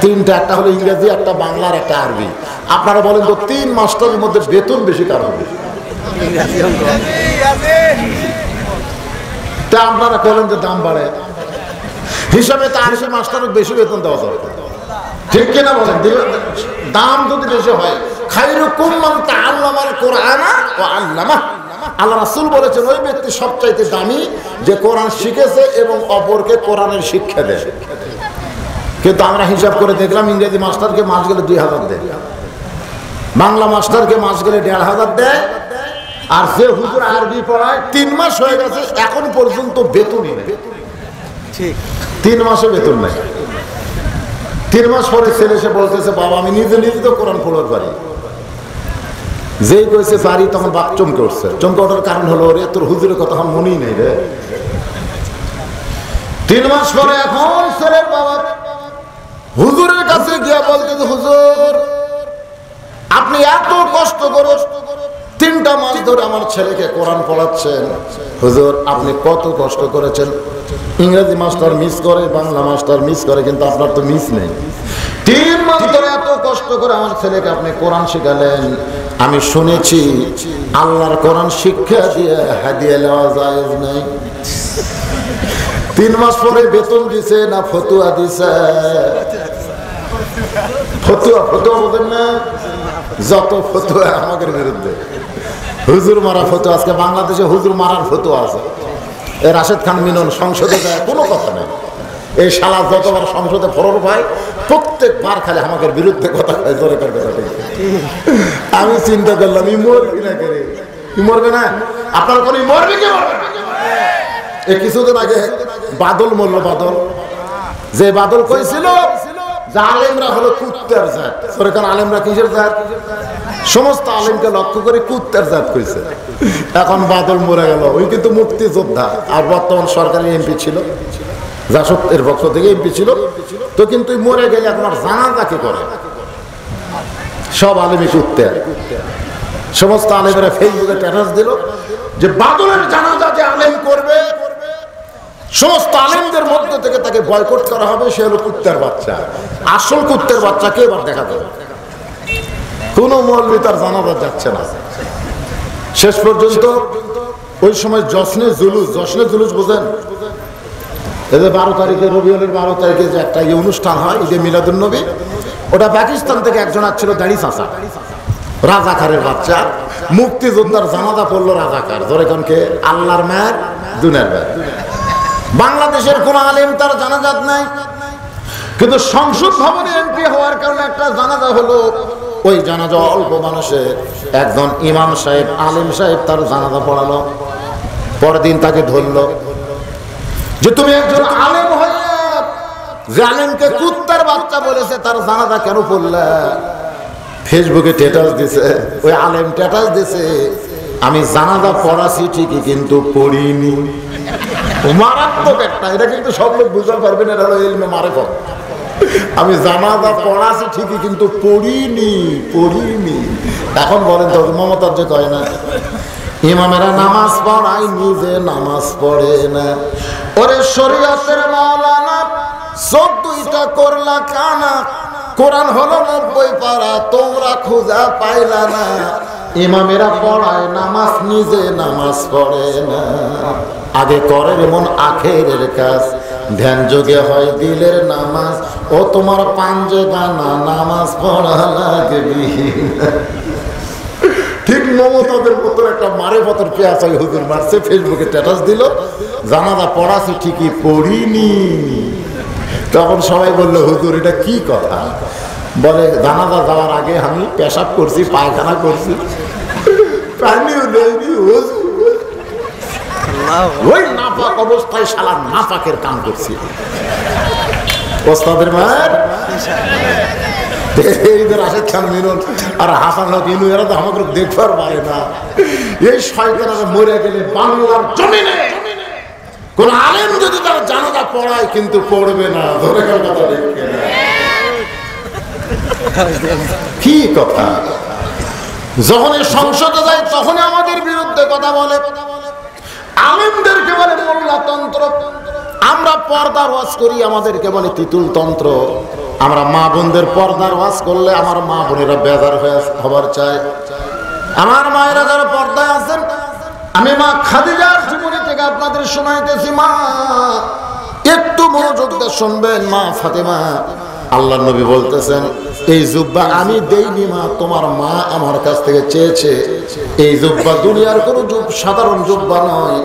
তিনটা। একটা হলো ইংরেজি, একটা বাংলার, একটা আরবি। আপনারা বলেন তো 3 মাস্টারের মধ্যে বেতন বেশি কার হবে? তা আপনারা বলেন যে দাম বাড়ে, হিসাবে তো আরবি মাস্টারও বেশি বেতন দেওয়া দরকার, ঠিক কিনা বলেন? দাম যদি বেশি হয়, খায়রুকুম মান তাআল্লামাল কুরআনা ওয়া আল্লামা। আল্লাহ রাসূল বলেছেন ওই ব্যক্তি সবচাইতে দামি যে কোরআন শিখেছে এবং অপরকে কোরআনের শিক্ষা দেয়। কিন্তু আমরা হিসাব করে দেখলাম ইংরেজি মাস্টারকে মাস গেলে 2000 দেয়, বাংলা মাস্টারকে মাস গেলে 1500 দেয়, আর যে হুজুর আরবি পড়ায় 3 মাস হয়ে গেছে এখন পর্যন্ত বেতনই নেই। 3 মাসে বেতন নেই। 3 মাস পরে ছেলে এসে বলতেছে বাবা আমি নিজে নিজে তো কোরআন পড়ার পারি। যেই কইছে পারি তখন বাপ চমকে উঠছে। চমকে ওঠার কারণ হলো রে তোর হুজুরের কথা আমার মনেই নেই রে। 3 মাস পরে এখন ছেলের বাবা হুজুরের কাছে গিয়ে বলতেছে হুজুর আপনি এত কষ্ট করে 3টা মাস ধরে আমার ছেলেকে কোরআন পড়াচ্ছেন, হুজুর আপনি কত কষ্ট করেছেন। ইংরেজি মাস্টার মিস করে, বাংলা মাস্টার মিস করে, কিন্তু আপনার তো মিস নেই। 3 মাস ধরে এত কষ্ট করে আমার ছেলেকে আপনি কোরআন শিখালেন। আমি শুনেছি আল্লাহর কোরআন শিক্ষা দিয়ে হাদিয়া নেওয়া জায়েজ নাই। 3 মাস পরে বেতন দিছে না ফতুয়া দিছে? ফতুয়া বলেন না, যত ফতুয়া আমাদের বিরুদ্ধে, হুজুর মারা ফতুয়া। আজকে বাংলাদেশে হুজুর মারার ফতুয়া আছে। এ রাশেদ খান মিনন সংসদে যায়, কোনো কথা নেই। এই শালা যতবার সংসদে ফরর ভাই প্রত্যেকবার খালি আমাদের বিরুদ্ধে কথা কয়, জোরে করে কথা কয়। আমি চিন্তা করলাম ই মরবি না করে, ই মরবে না? আপনার কোন মরবে কি মরবে না? এই কিছুদিন আগে বাদল মরল। বাদল, যে বাদল কইছিল যে আলেমরা হলো কুত্তার জাত। সরকার আলেমরা কিসের জাত? সমস্ত আলেমকে লক্ষ্য করে কুত্তার জাত কইছে। এখন বাদল মরে গেল। ওই কিন্তু মুক্তি যোদ্ধা আর বর্তমান সরকারি এমপি ছিল, জাসদের পক্ষ থেকে এমপি ছিল। তো কিন্তু মরে গেলে আপনার জানাজা কে করে? সব আলেমই কুত্তা। সমস্ত আলেমেরা ফেসবুকে স্ট্যাটাস দিল যে বাদলের জানাজা যে আলেম করবে সমস্ত আলেমদের মধ্যে থেকে তাকে বয়কট করা হবে, সে হলো কুত্তার বাচ্চা। আসল কুত্তার বাচ্চাকে এবার দেখা যাবে। কোন মৌলবি তার জানাজা যাচ্ছে না। শেষ পর্যন্ত ওই সময় জশ্নে জুলুস বোঝেন? এদের 12 তারিখে রবিউলের 12 তারিখে যে একটা অনুষ্ঠান হয় ঈদে মিলাদুন নবী, ওটা পাকিস্তান থেকে একজন আসছিল দাড়ি চাচা, রাজাকারের বাচ্চা। মুক্তিযোদ্ধার জানাজা পড়লো রাজাকার। ধরে কানকে আল্লাহর মায়ের দুনিয়ার মায়ের। বাংলাদেশের কোন আলেম তার জানাজাত নাই, কিন্তু সংসদ ভবনে এমপি হওয়ার কারণে একটা জানাজা হলো। ওই জানাজা অল্প মানুষের, একজন ইমাম সাহেব আলেম সাহেব তার জানাজা পড়ালো। পরের দিন তাকে ধরলো যে তুমি একজন আলেম হইয়া যে আলেমকে কুত্তার বাচ্চা বলেছে তার জানাজা কেন পড়লা? ফেসবুকে স্ট্যাটাস দিছে, ওই আলেম স্ট্যাটাস দিছে আমি জানাজা পড়াছি ঠিকই কিন্তু পড়িনি। মারাত্মক একটা, এটা কিন্তু সব লোক বুঝতে পারবেন, এটা হলো ইলমে মারিফত। আমি জানাজা পড়াছি ঠিকই কিন্তু পড়িনি। এখন বলেন তো মমতার যে কয় না ইমামেরা নামাজ পড়ায় নিজে নামাজ পড়ে না। ওরে শরীয়তের মাওলানা 14টা করলা কানা, কোরআন হলো 90 পারা, তোমরা খুঁজা পাইলা না। ইমামেরা পড়ায় নামাজ, নিজে নামাজ পড়ে না। আগে করে মন আখেরের কাজ, ধ্যান যোগে হয় দিলের নামাজ। ও তোমার পাঞ্জে গানা নামাজ পড়া লাগবে। ঠিক মমতাদের মতো একটা মারে পথের পেঁয়াজ হুজুর মারছে, ফেসবুকে স্ট্যাটাস দিল জানাজা পড়াছি ঠিকই পড়িনি। তখন সবাই বললো হুজুর এটা কি কথা? বলে জানাজা যাওয়ার আগে আমি পেশাব করছি, পায়খানা করছি, পানিও দেয়নি। ওই নাপাক অবস্থায় শালা নাপাকের কাম করছি। ওস্তাদের মার রাশেদ খান মিনন আর হাসান হক ইনু এরা তো আমাকে দেখবার পারে না। এই শয়তানেরা মরে গেলে বাংলার জমিনে কোন আলেম যদি তার জানাজা পড়ায় কিন্তু পড়বে না। ধরে কথা কি কথা? যখন সংসদে যায় তখনই আমাদের বিরুদ্ধে কথা বলে। আলেমদেরকে বলে মোল্লাতন্ত্র, আমরা পর্দার ওয়াজ করি আমাদেরকে বলে তিতুল তন্ত্র। আমরা মা বোনদের পর্দার ওয়াজ করলে আমার মা বোনেরা বেজার হবার চায়। আমার মায়েরা যারা পর্দায় আছেন, আমি মা খাদিজার জীবনী থেকে আপনাদের শোনাইতেছি। মা একটু মনোযোগ দিয়ে শুনবেন। মা ফাতেমা, আল্লাহর নবী বলতেছেন, এই জুব্বা আমি দেইনি মা, তোমার মা আমার কাছ থেকে চেয়েছে। এই জুব্বা দুনিয়ার কোনো সাধারণ জুব্বা নয়,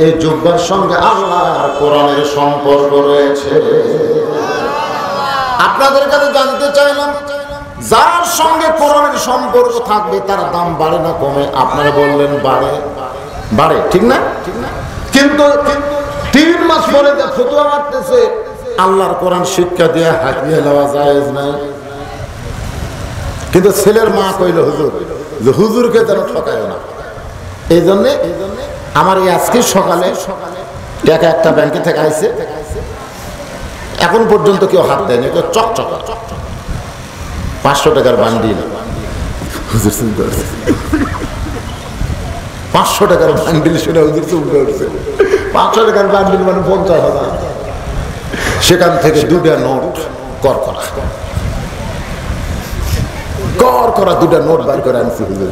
এই জুব্বার সঙ্গে আল্লাহর কোরআনের সম্পর্ক রয়েছে। আপনাদের কাছে জানতে চাইলাম, যার সঙ্গে কোরআনের সম্পর্ক থাকবে তার দাম বাড়ে না কমে? আপনারা বললেন বাড়ে, বাড়ে, ঠিক না? কিন্তু 3 মাস পরে যে ফতোয়া মারতেছে, আল্লাহর কোরআন শিক্ষা দিয়ে হাতিয়ে নেওয়া জায়েজ নাই। কিন্তু ছেলের মা কইল হুজুর, যে হুজুরকে যেন ঠকায় না। এই জন্যে আমার এই আজকে সকালে টাকা একটা ব্যাংকে থেকে আইছে, এখন পর্যন্ত কেউ হাত দেয়নি, কেউ চকচকা 500 টাকার বান্ডিল। হুজুর চিন্তা করছে 500 টাকার বান্ডিল শুনে হুজুর চিন্তা করছে 500 টাকার বান্ডিল মানে 50,000। সেখান থেকে 2টা নোট কর করা 2টা নোট বার করে আনছি। হুজুর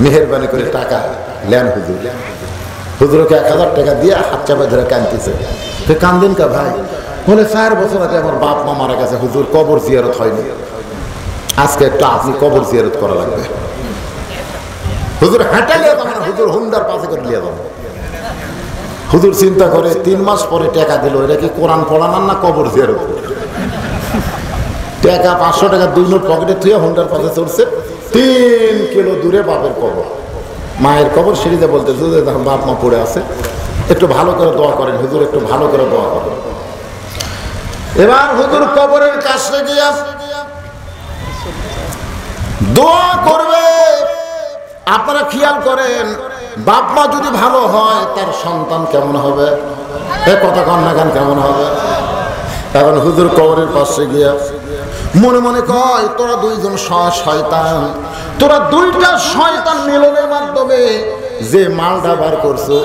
মেহেরবানি করে টাকা লেন হুজুর। হুজুরকে 1000 টাকা দিয়ে হাত চাপা ধরে কাঁদতেছে। তো কান্দেন কা ভাই? বলে 4 বছর আগে আমার বাপ মা মারা গেছে হুজুর, কবর জিয়ারত হয়নি, আজকে একটু আপনি কবর জিয়ারত করা লাগবে। হুজুর হাঁটা লিয়ে যাবেন, হুজুর হুন্ডার পাশে করে লিয়ে যাবেন। হুজুর চিন্তা করে 3 মাস পরে টাকা দিল, এটা কি কোরআন পড়ানার না কবর জিয়ারত? টাকা 500 টাকা 2 নোট পকেটে থুয়ে হুন্ডার পাশে চড়ছে। 3 কিলো দূরে বাপের কবর, মায়ের কবর। সিঁড়িতে বলতে বাপ মা পড়ে আছে, একটু ভালো করে দোয়া করেন হুজুর, একটু ভালো করে দোয়া করেন। এবার হুজুর কবরের কাছে গিয়া দোয়া করবে। আপনারা খেয়াল করেন, বাপ মা যদি ভালো হয় তার সন্তান কেমন হবে? এ কথা কন্যা গান কেমন হবে? এখন হুজুর কবরের পাশে গিয়া মনে মনে কয়, তোরা 2জন শয়তান, তোরা 2টা শয়তান মিলনের মাধ্যমে যে মালটা বার করছো।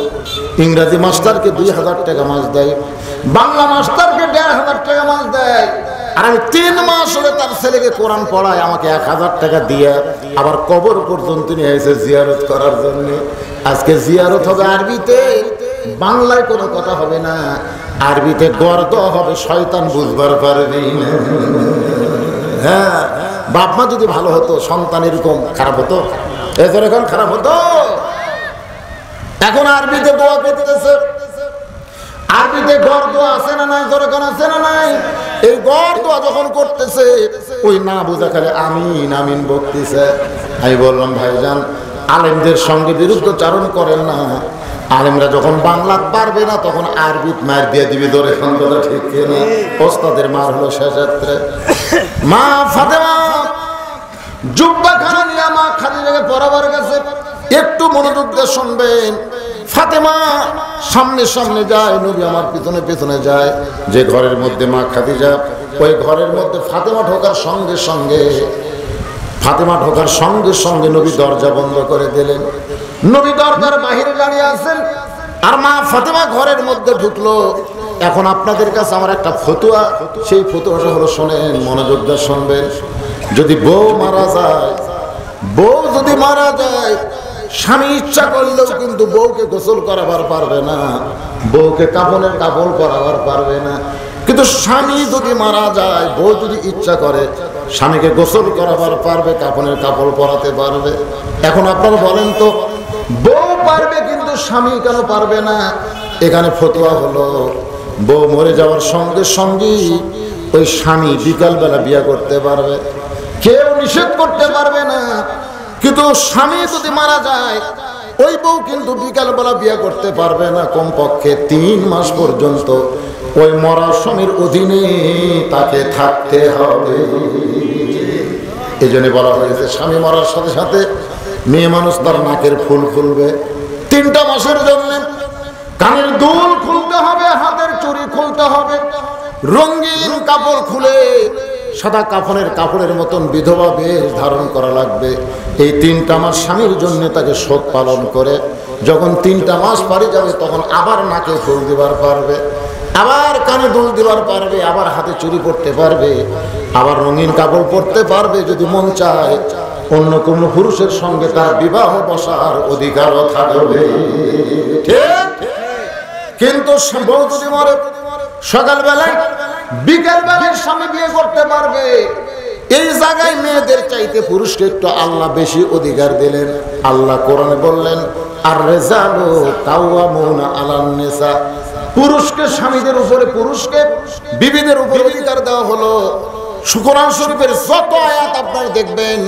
ইংরেজি মাস্টারকে 2000 টাকা মাস দেয়, বাংলা মাস্টারকে 1500 টাকা মাস দেয়, আর আমি 3 মাস হলে তার ছেলেকে কোরআন পড়ায়, আমাকে 1000 টাকা দিয়ে আবার কবর পর্যন্ত নিয়ে এসে জিয়ারত করার জন্য। আজকে জিয়ারত হবে আরবিতে, বাংলায় কোনো কথা হবে না, আরবিতে গর্দ হবে, শয়তান বুঝবার পারবে না। হ্যাঁ, বাপ মা যদি ভালো হতো সন্তান এরকম খারাপ হতো? এখন খারাপ হতো? এখন আরবিতে দোয়া করতেছে, আরবিতে গর্দ আছে না নাই? যখন আছে না নাই? এই গর্দ যখন করতেছে, ওই না বুঝা খালি আমিন আমিন বকতেছে। আমি বললাম, ভাইজান আলেমদের সঙ্গে বিরুদ্ধচারণ করেন না। আলেমরা যখন বাংলা পারবে না তখন আরবিত মার দিয়ে দিবি ধরে। কথা ঠিক কিনা? ওস্তাদের মার হলো শেষ যাত্রে। মা ফাতেমা জুব্বা খানা নিয়ে মা খাদিজাকে পরাবার গেছে। একটু মনোযোগ দিয়ে শুনবেন। ফাতেমা সামনে সামনে যায়, নবী আমার পিছনে পিছনে যায়। যে ঘরের মধ্যে মা খাদিজা, ওই ঘরের মধ্যে ফাতেমা ঢোকার সঙ্গে সঙ্গে নবী দরজা বন্ধ করে দিলেন। নবী দরজার বাহিরে দাঁড়িয়ে আছেন, আর মা ফাতেমা ঘরের মধ্যে ঢুকলো। এখন আপনাদের কাছে আমার একটা ফতুয়া, সেই ফতুয়াটা হলো, শোনেন, মনোযোগ দিয়ে শুনবেন। যদি বউ যদি মারা যায়, স্বামী ইচ্ছা করলেও কিন্তু বউকে গোসল করাবার পারবে না, বউকে কাপড়ের কাপড় পরাবার পারবে না। কিন্তু স্বামী যদি মারা যায়, বউ যদি ইচ্ছা করে স্বামীকে গোসল করাবার পারবে, কাপড়ের কাপড় পরাতে পারবে। এখন আপনারা বলেন তো, বউ পারবে কিন্তু স্বামী কেন পারবে না? এখানে ফতোয়া হলো, বউ মরে যাওয়ার সঙ্গে সঙ্গেই ওই স্বামী বিকালবেলা বিয়ে করতে পারবে, কেউ নিষেধ করতে পারবে না। কিন্তু স্বামী যদি মারা যায়, ওই বউ কিন্তু বিকালবেলা বিয়ে করতে পারবে না। কমপক্ষে 3 মাস পর্যন্ত ওই মরা স্বামীর অধীনে তাকে থাকতে হবে। এই জন্য বলা হয়েছে, স্বামী মরার সাথে সাথে মেয়ে মানুষ তার নাকের ফুল খুলবে 3টা মাসের জন্য। কানের দুল খুলতে হবে, হাতের চুড়ি খুলতে হবে, রঙিন কাপড় খুলে সাদা কাপড়ের মতন বিধবা বেশ ধারণ করা লাগবে। এই 3টা মাস স্বামীর জন্য তাকে শোক পালন করে যখন 3টা মাস পারি যাবে তখন আবার নাকে ফুল দিবার পারবে, আবার কানে দুল দিবার পারবে, আবার হাতে চুড়ি পরতে পারবে, আবার রঙিন কাপড় পরতে পারবে। যদি মন চায় অন্য কোন পুরুষের সঙ্গে তার বিবাহ বসার অধিকারও থাকবে। ঠিক? কিন্তু বউ যদি মরে সকালবেলায় বিকেলবেলায় স্বামী বিয়ে করতে পারবে। এই জায়গায় মেয়েদের চাইতে পুরুষকে একটু আল্লাহ বেশি অধিকার দিলেন। আল্লাহ কোরআনে বললেন আর রিজালু কাওয়ামুনা আলান নিসা, পুরুষকে স্বামীদের উপরে, পুরুষকে বিবিদের উপরে অধিকার দেওয়া হলো। কোরআন শরীফের যত আয়াত আপনারা দেখবেন,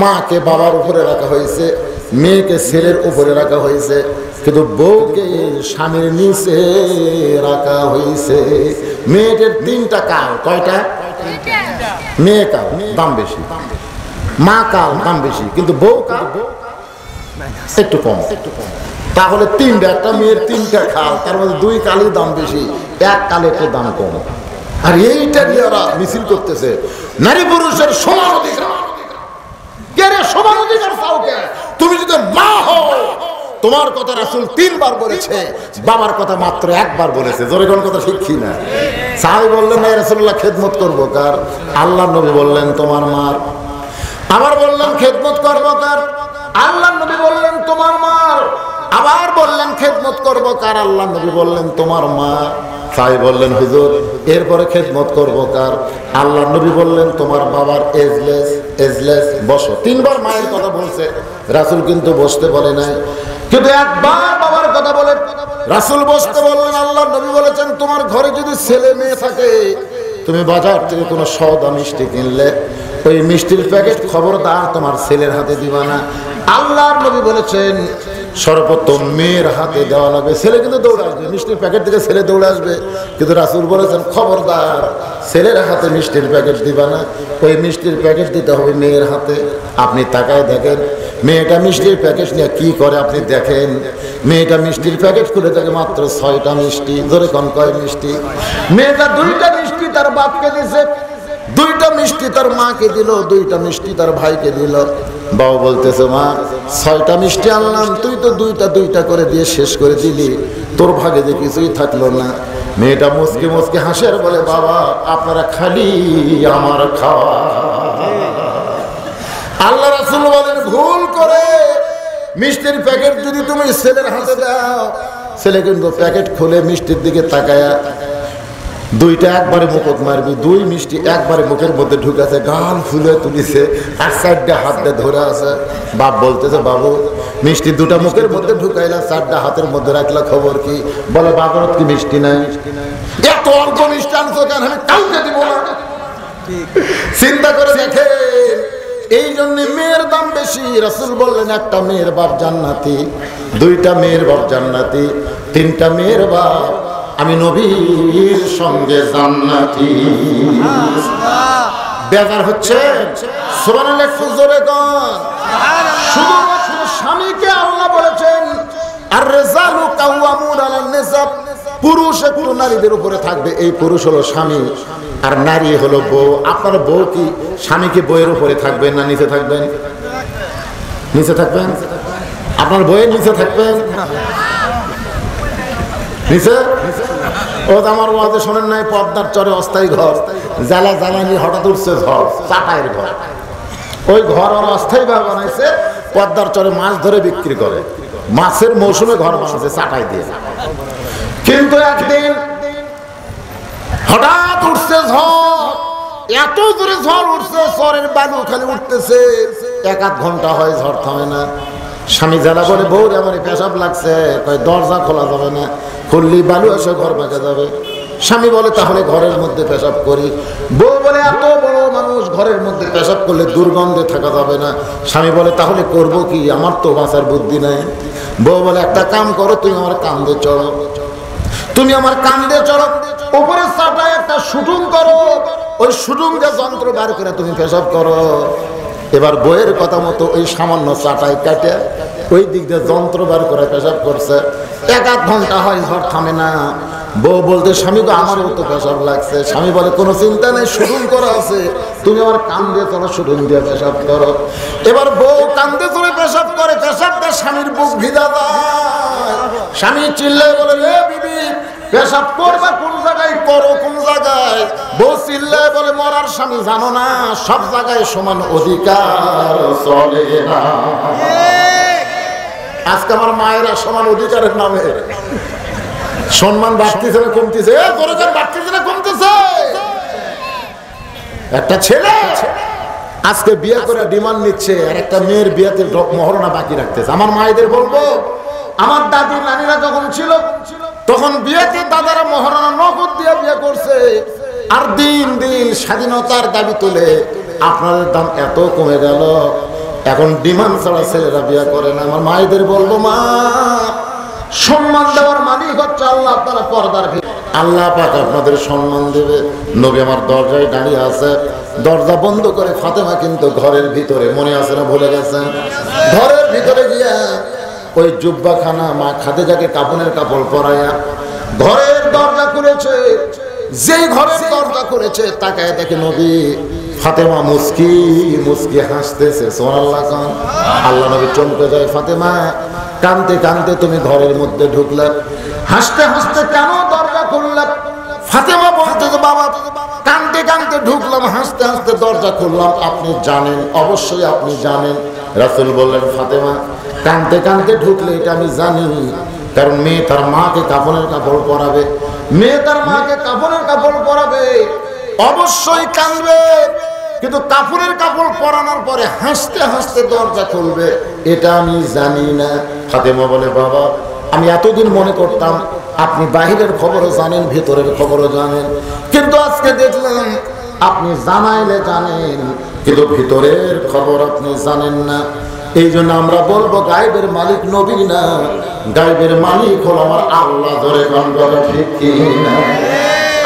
মাকে বাবার উপরে রাখা হয়েছে, মেয়েকে ছেলের উপরে রাখা হয়েছে, কিন্তু বউকে স্বামীর নিচে রাখা হয়েছে। মেয়েদের 3টা কাল, কয়টা? মেয়ে কাল দাম বেশি, মা কাল দাম বেশি, কিন্তু বউ কাল একটু কম। তাহলে 3টা, একটা মেয়ের 3টা কাল, তার মধ্যে 2 কালই দাম বেশি, 1 কালে একটু দাম কম। আর এইটা নিয়ে ওরা মিছিল করতেছে নারী পুরুষের সমান অধিকার। কে রে সমান অধিকার চাও কে? তুমি যদি মা হও, তোমার কথা রাসূল 3 বার বলেছে, বাবার কথা মাত্র 1 বার বলেছে। জোরে কোন কথা শিখছি না? সাহাবী বললেন না রাসূলুল্লাহ খেদমত করব কার? আল্লাহর নবী বললেন তোমার মার। আবার বললেন খেদমত করব কার? আল্লাহর নবী বললেন তোমার মার। আবার বললেন খেদমত করব কার? আল্লাহর নবী বললেন তোমার মা। সাহাবী বললেন হুজুর এরপরে খেদমত করব কার? আল্লাহর নবী বললেন তোমার বাবার এজলেস। এজলেস বসো। 3 বার মায়ের কথা বলছে রাসূল, কিন্তু বসতে বলে নাই। কিন্তু একবার বাবার কথা বলে রাসূল বসতে বললেন। আল্লাহর নবী বলেছেন তোমার ঘরে যদি ছেলে মেয়ে থাকে, তুমি বাজার থেকে কোনো সওদা মিষ্টি কিনলে, ওই মিষ্টির প্যাকেট খবরদার তোমার ছেলের হাতে দিবা না। আল্লাহর নবী বলেছেন সর্বপ্রথম মেয়ের হাতে দেওয়া লাগবে। ছেলে কিন্তু দৌড়ে আসবে, মিষ্টির প্যাকেট থেকে ছেলে দৌড়ে আসবে, কিন্তু রাসূল বলেছেন খবরদার ছেলের হাতে মিষ্টির প্যাকেট দিবা না, ওই মিষ্টির প্যাকেট দিতে হবে মেয়ের হাতে। আপনি তাকায় দেখেন মেয়েটা মিষ্টির প্যাকেট নিয়ে কি করে, আপনি দেখেন। মেয়েটা মিষ্টির প্যাকেট খুলে থাকে মাত্র 6টা মিষ্টি। ধরে কোন কয় মিষ্টি? মেয়েটা 2টা মিষ্টি তার বাপকে দিছে, 2টা মিষ্টি তার মাকে দিল, 2টা মিষ্টি তার ভাইকে দিল। বাবা বলতেছে মা 6টা মিষ্টি আনলাম, তুই তো 2টা করে দিয়ে শেষ করে দিলি, তোর ভাগে যে কিছুই থাকলো না। মেয়েটা মুচকে মুচকে হাসে আর বলে বাবা আপনারা খালি আমার খাওয়া। আল্লাহ রাসূল বলেন ভুল করে মিষ্টির প্যাকেট যদি তুমি ছেলের হাতে দাও, ছেলে কিন্তু প্যাকেট খুলে মিষ্টির দিকে তাকায়া 2টা একবারে মুখত মারবি। 2 মিষ্টি একবারে মুখের মধ্যে ঢুকেছে, গাল ফুলে তুলিছে, আর 4টা হাত দিয়ে ধরে আছে। বাপ বলতেছে বাবু মিষ্টি 2টা মুখের মধ্যে ঢুকাইলা, 4টা হাতের মধ্যে রাখলা, খবর কি? বলে বাবার কি মিষ্টি নাই? এত অল্প মিষ্টি আনছো কেন? আমি কাউকে দিব না। চিন্তা করে দেখে, এই জন্য মেয়ের দাম বেশি। রাসূল বললেন একটা মেয়ের বাপ জান্নাতি, 2টা মেয়ের বাপ জান্নাতি, 3টা মেয়ের বাপ আমি নবীর সঙ্গে জান্নাতি। বেজার হচ্ছে? সুবহানাল্লাহ জোরে কোন? শুধুমাত্র স্বামীকে আল্লাহ বলেছেন আর রিজালু কাওয়ামুনা আলান নিসা, পুরুষ একটু নারীদের উপরে থাকবে। এই পুরুষ হলো স্বামী আর নারী হলো বউ। আপনার বউ কি স্বামীকে বইয়ের উপরে থাকবেন না নিচে থাকবেন? নিচে থাকবেন? আপনার বইয়ের নিচে থাকবেন? নিচে? ও আমার ওয়াজে শোনেন নাই পদ্মার চরে অস্থায়ী ঘর, জ্বালা জ্বালানি হঠাৎ উঠছে ঝড়, চাটাইয়ের ঘর। ওই ঘর ওরা অস্থায়ী ভাবে বানাইছে, পদ্মার চরে মাছ ধরে বিক্রি করে, মাছের মৌসুমে ঘর বানাচ্ছে চাটাই দিয়ে। কিন্তু একদিন হঠাৎ উঠছে ঝড়, এত জোরে ঝড় উঠছে চরের বালু খালি উঠতেছে, 1-8 ঘন্টা হয় ঝড় থামে না। স্বামী জ্বালা বলে বউ রে আমার পেশাব লাগছে, দরজা খোলা যাবে না, খুললি বালু এসে ঘর পাকা যাবে। স্বামী বলে তাহলে ঘরের মধ্যে পেশাব করি। বউ বলে এত বড় মানুষ ঘরের মধ্যে পেশাব করলে দুর্গন্ধে থাকা যাবে না। স্বামী বলে তাহলে করব কি, আমার তো বাঁচার বুদ্ধি নাই। বউ বলে একটা কাম করো, তুমি আমার কান্দে চড়ো, তুমি আমার কান্দে চড়ো, উপরে চাটায় একটা শুটুং করো, ওই শুটুং যে যন্ত্র বার করে তুমি পেশাব করো। এবার বইয়ের কথা মতো ওই সামান্য চাটাই কাটে ওই দিক দিয়ে যন্ত্র বার করে পেশাব করছে। 1-8 ঘন্টা হয় ঝড় থামে না। বউ বলতে স্বামী তো আমারও তো পেশাব লাগছে। স্বামী বলে কোনো চিন্তা নেই, শুরুন করা আছে, তুমি আমার কান দিয়ে চলো, শুরুন দিয়ে পেশাব করো। এবার বউ কান্দে চলে পেশাব করে, পেশাবটা স্বামীর বুক ভিজা যায়। স্বামী চিল্লায় বলে রে বিবি পেশাব করবা কোন জায়গায় করো, কোন জায়গায়? বউ চিল্লায় বলে মরার স্বামী জানো না সব জায়গায় সমান অধিকার চলে না। আজকে আমার মায়েরা সমান অধিকারের নামে সম্মান বাড়তেছে না কমতেছে? দরকার বাড়তেছে না কমতেছে? একটা ছেলে আজকে বিয়ে করে ডিমান্ড নিচ্ছে, আর একটা মেয়ের বিয়েতে মহরনা বাকি রাখতেছে। আমার মায়েদের বলবো, আমার দাদি নানিরা যখন ছিল তখন বিয়েতে দাদারা মহরনা নগদ দিয়ে বিয়ে করছে, আর দিন দিন স্বাধীনতার দাবি তুলে আপনাদের দাম এত কমে গেল, এখন ডিমান্ড ছাড়া ছেলেরা বিয়ে করে না। আমার মায়েদের বলবো, মা সম্মান দেওয়ার মালিক হচ্ছে আল্লাহ। আপনারা পর্দার আল্লাহ পাক আপনাদের সম্মান দেবে। নবী আমার দরজায় দাঁড়িয়ে আছে, দরজা বন্ধ করে ফাতেমা কিন্তু ঘরের ভিতরে, মনে আছে না ভুলে গেছেন? ঘরের ভিতরে গিয়া ওই জুব্বাখানা মা খাদিজাকে কাপনের কাপড় পরাইয়া ঘরের দরজা খুলেছে। যেই ঘরের দরজা করেছে তাকায় দেখে নবী, ফাতেমা মুস্কি মুস্কি হাসতেছে। সুবহানাল্লাহ। আল্লাহ নবী চমকে যায়, ফাতেমা কাঁদতে কাঁদতে তুমি ঘরের মধ্যে ঢুকলে, হাসতে হাসতে কেন দরজা খুললে? ফাতেমা বলতেছে, বাবা কাঁদতে কাঁদতে ঢুকলাম, হাসতে হাসতে দরজা খুললাম। আপনি জানেন, অবশ্যই আপনি জানেন। রাসূল বললেন, ফাতেমা কাঁদতে কাঁদতে ঢুকলে এটা আমি জানি, কারণ মেয়ে তার মাকে কাফনের কাপড় পরাবে, মেয়ে তার মাকে কাফনের কাপড় পরাবে, অবশ্যই কাঁদবে, কিন্তু কাফনের কাপড় পরানোর পরে হাসতে হাসতে দরজা খুলবে এটা আমি জানি না। ফাতেমা বলে, বাবা আমি এতদিন মনে করতাম আপনি বাহিরের খবরও জানেন, ভিতরের খবরও জানেন, কিন্তু আজকে দেখলাম আপনি জানাইলে জানেন, কিন্তু ভিতরের খবর আপনি জানেন না। এই জন্য আমরা বলবো গায়েবের মালিক নবী না, গায়েবের মালিক হলো আমার আল্লাহ। ধরে গন্ডগোল ঠিক কিনা?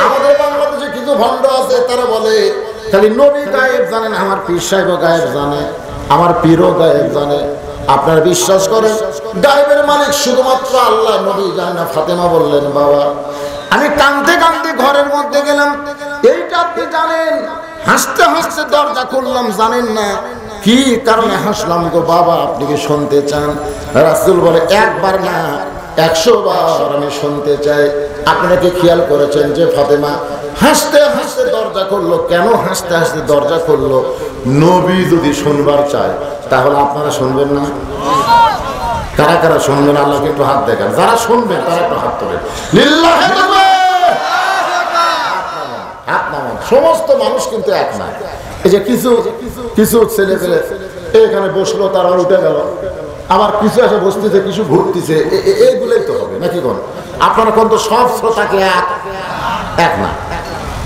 আমাদের বাংলাদেশে কিছু ভণ্ড আছে, তারা বলে খালি নবী গায়েব জানেন, আমার পীর সাহেব গায়েব জানে, আমার পীরও গায়েব জানে। আপনারা বিশ্বাস করেন গায়েবের মালিক শুধুমাত্র আল্লাহ, নবী জানে না। ফাতেমা বললেন, বাবা আমি কাঁদতে কাঁদতে ঘরের মধ্যে গেলাম, এইটা আপনি জানেন, হাসতে হাসতে দরজা খুললাম, জানেন না কি কারণে হাসলাম গো বাবা, আপনি কি শুনতে চান? রাসূল বলে, একবার না 100 বার আমি শুনতে চাই। আপনারা কি খেয়াল করেছেন যে ফাতেমা হাসতে হাসতে দরজা করলো? কেন হাসতে হাসতে দরজা করলো? নবী যদি শুনবার চায় তাহলে আপনারা শুনবেন না? কারা কারা শুনবেন আল্লাহকে একটু হাত দেখান। যারা শুনবেন তারা একটু হাত তোলেন। লিল্লাহি হাত নামান। সমস্ত মানুষ কিন্তু এক না। এই যে কিছু কিছু ছেলে পেলে এখানে বসলো, তারা উঠে গেল, আবার কিছু এসে বসতেছে, কিছু ঘুরতেছে, এইগুলোই তো হবে নাকি? কোন আপনারা কোন তো সব শ্রোতাকে এক না,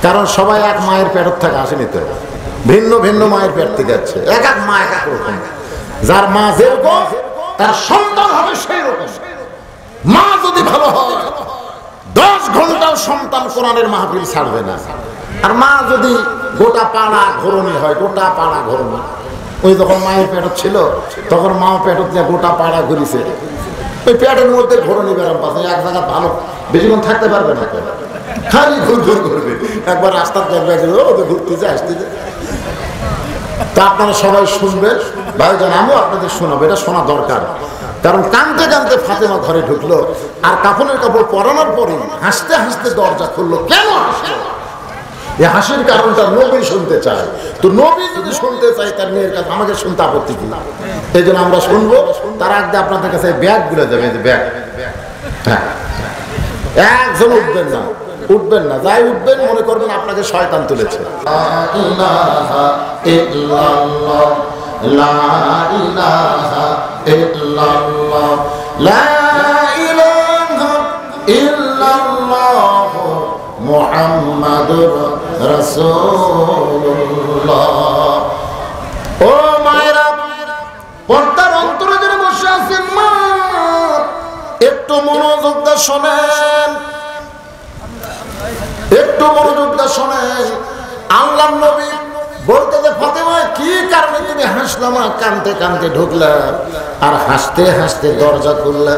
কারণ সবাই এক মায়ের পেটের থেকে আসেনি তো, ভিন্ন ভিন্ন মায়ের পেট থেকে যাচ্ছে। এক এক মা এক এক রকম, যার মা যেরকম তার সন্তান হবে সেই রকম। মা যদি ভালো হয় 10 ঘন্টাও সন্তান কোরআনের মাহফিল ছাড়বে না। আর মা যদি গোটা পাড়া ঘরণী হয়, গোটা পাড়া ঘরণী, ওই যখন মায়ের পেট ছিল তখন মা পেটত নিয়ে গোটা পাড়া ঘুরিছে, ওই পেটের মধ্যে ঘরণী বেরাম পাচ্ছে, এক জায়গা ভালো বেশিক্ষণ থাকতে পারবে না, খালি ঘুর ঘুর করবে। একবার রাস্তার দেখবে ওদের ঘুরতেছে আসতেছে। তা আপনারা সবাই শুনবেন ভাইজান, আমিও আপনাদের শোনাবো, এটা শোনা দরকার। কারণ কাঁদতে কাঁদতে ফাতেমা ঘরে ঢুকলো, আর কাফনের কাপড় পরানোর পরে হাসতে হাসতে দরজা খুললো। কেন হাসলো? এই হাসির কারণটা নবী শুনতে চায়। তো নবী যদি শুনতে চায় তার মেয়ের কাছে, আমাকে শুনতে আপত্তি কি? এই জন্য আমরা শুনবো। তার আগে আপনাদের কাছে ব্যাগ গুলো দেবে, ব্যাগ। হ্যাঁ, একজন উঠবেন না, উঠবেন না, যাই উঠবেন মনে করবেন আপনাকে শয়তান তুলেছে। লা ইলাহা ইল্লাল্লাহ, লা ইলাহা ইল্লাল্লাহ, লা ইলাহা ইল্লাল্লাহ মুহাম্মাদুর রাসূলুল্লাহ। ও মায়েরা, পর্দার অন্তরে যারা বসে আছেন, মা একটু মনোযোগ দিয়ে শোনেন, একটু মনোযোগ দিয়ে শোনেন। আল্লাহর নবী বলতে যে ফাতেমা কি কারণে তুমি হাসলাম, কাঁদতে কাঁদতে ঢুকলা আর হাসতে হাসতে দরজা খুললা?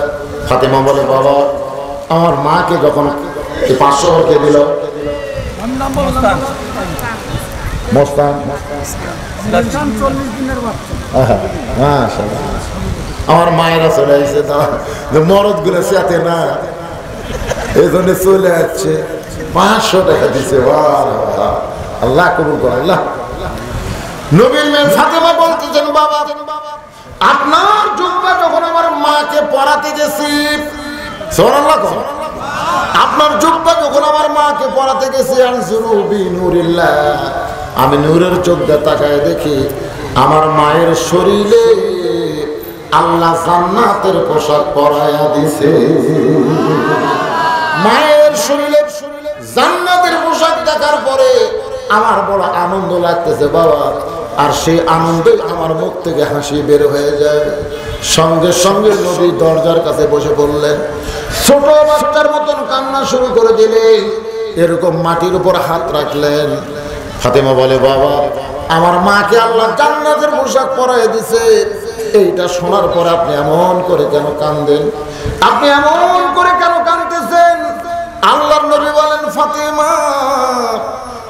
ফাতেমা বলে, বাবা আমার মাকে যখন এই 500 কে দিল মোস্তান। আমার মায়েরা চলে আসছে, মরদ গুলো সাথে না, এই জন্য চলে আসছে। 500 টাকা দিছে। আল্লাহ কবুল করে। আল্লাহ। নবীর মেয়ে ফাতেমা বলতেছেন, বাবা আপনার জুব্বা যখন আমার মাকে পরাতে গেছি, সুবহানাল্লাহ, আপনার জুব্বা যখন আমার মাকে পরাতে গেছি, আনজুরু বিনুরিল্লাহ, আমি নূরের চোখ দিয়ে তাকায় দেখি আমার মায়ের শরীরে আল্লাহ জান্নাতের পোশাক পরায়া দিছে। মায়ের শরীরে জান্নাতের পোশাক দেখার পরে আমার বড় আনন্দ লাগতেছে বাবা, আর সেই আনন্দে আমার মুখ থেকে হাসি বের হয়ে যায়। সঙ্গে সঙ্গে নবী দরজার কাছে বসে বললেন, ছোট বাচ্চার মতন কান্না শুরু করে দিলেন, এরকম মাটির উপর হাত রাখলেন। ফাতেমা বলে, বাবা আমার মাকে আল্লাহ জান্নাতের পোশাক পরায় দিছে, এইটা শোনার পর আপনি এমন করে কেন কাঁদেন? আপনি এমন করে কেন কাঁদতেছেন? আল্লাহর নবী বলেন, ফাতেমা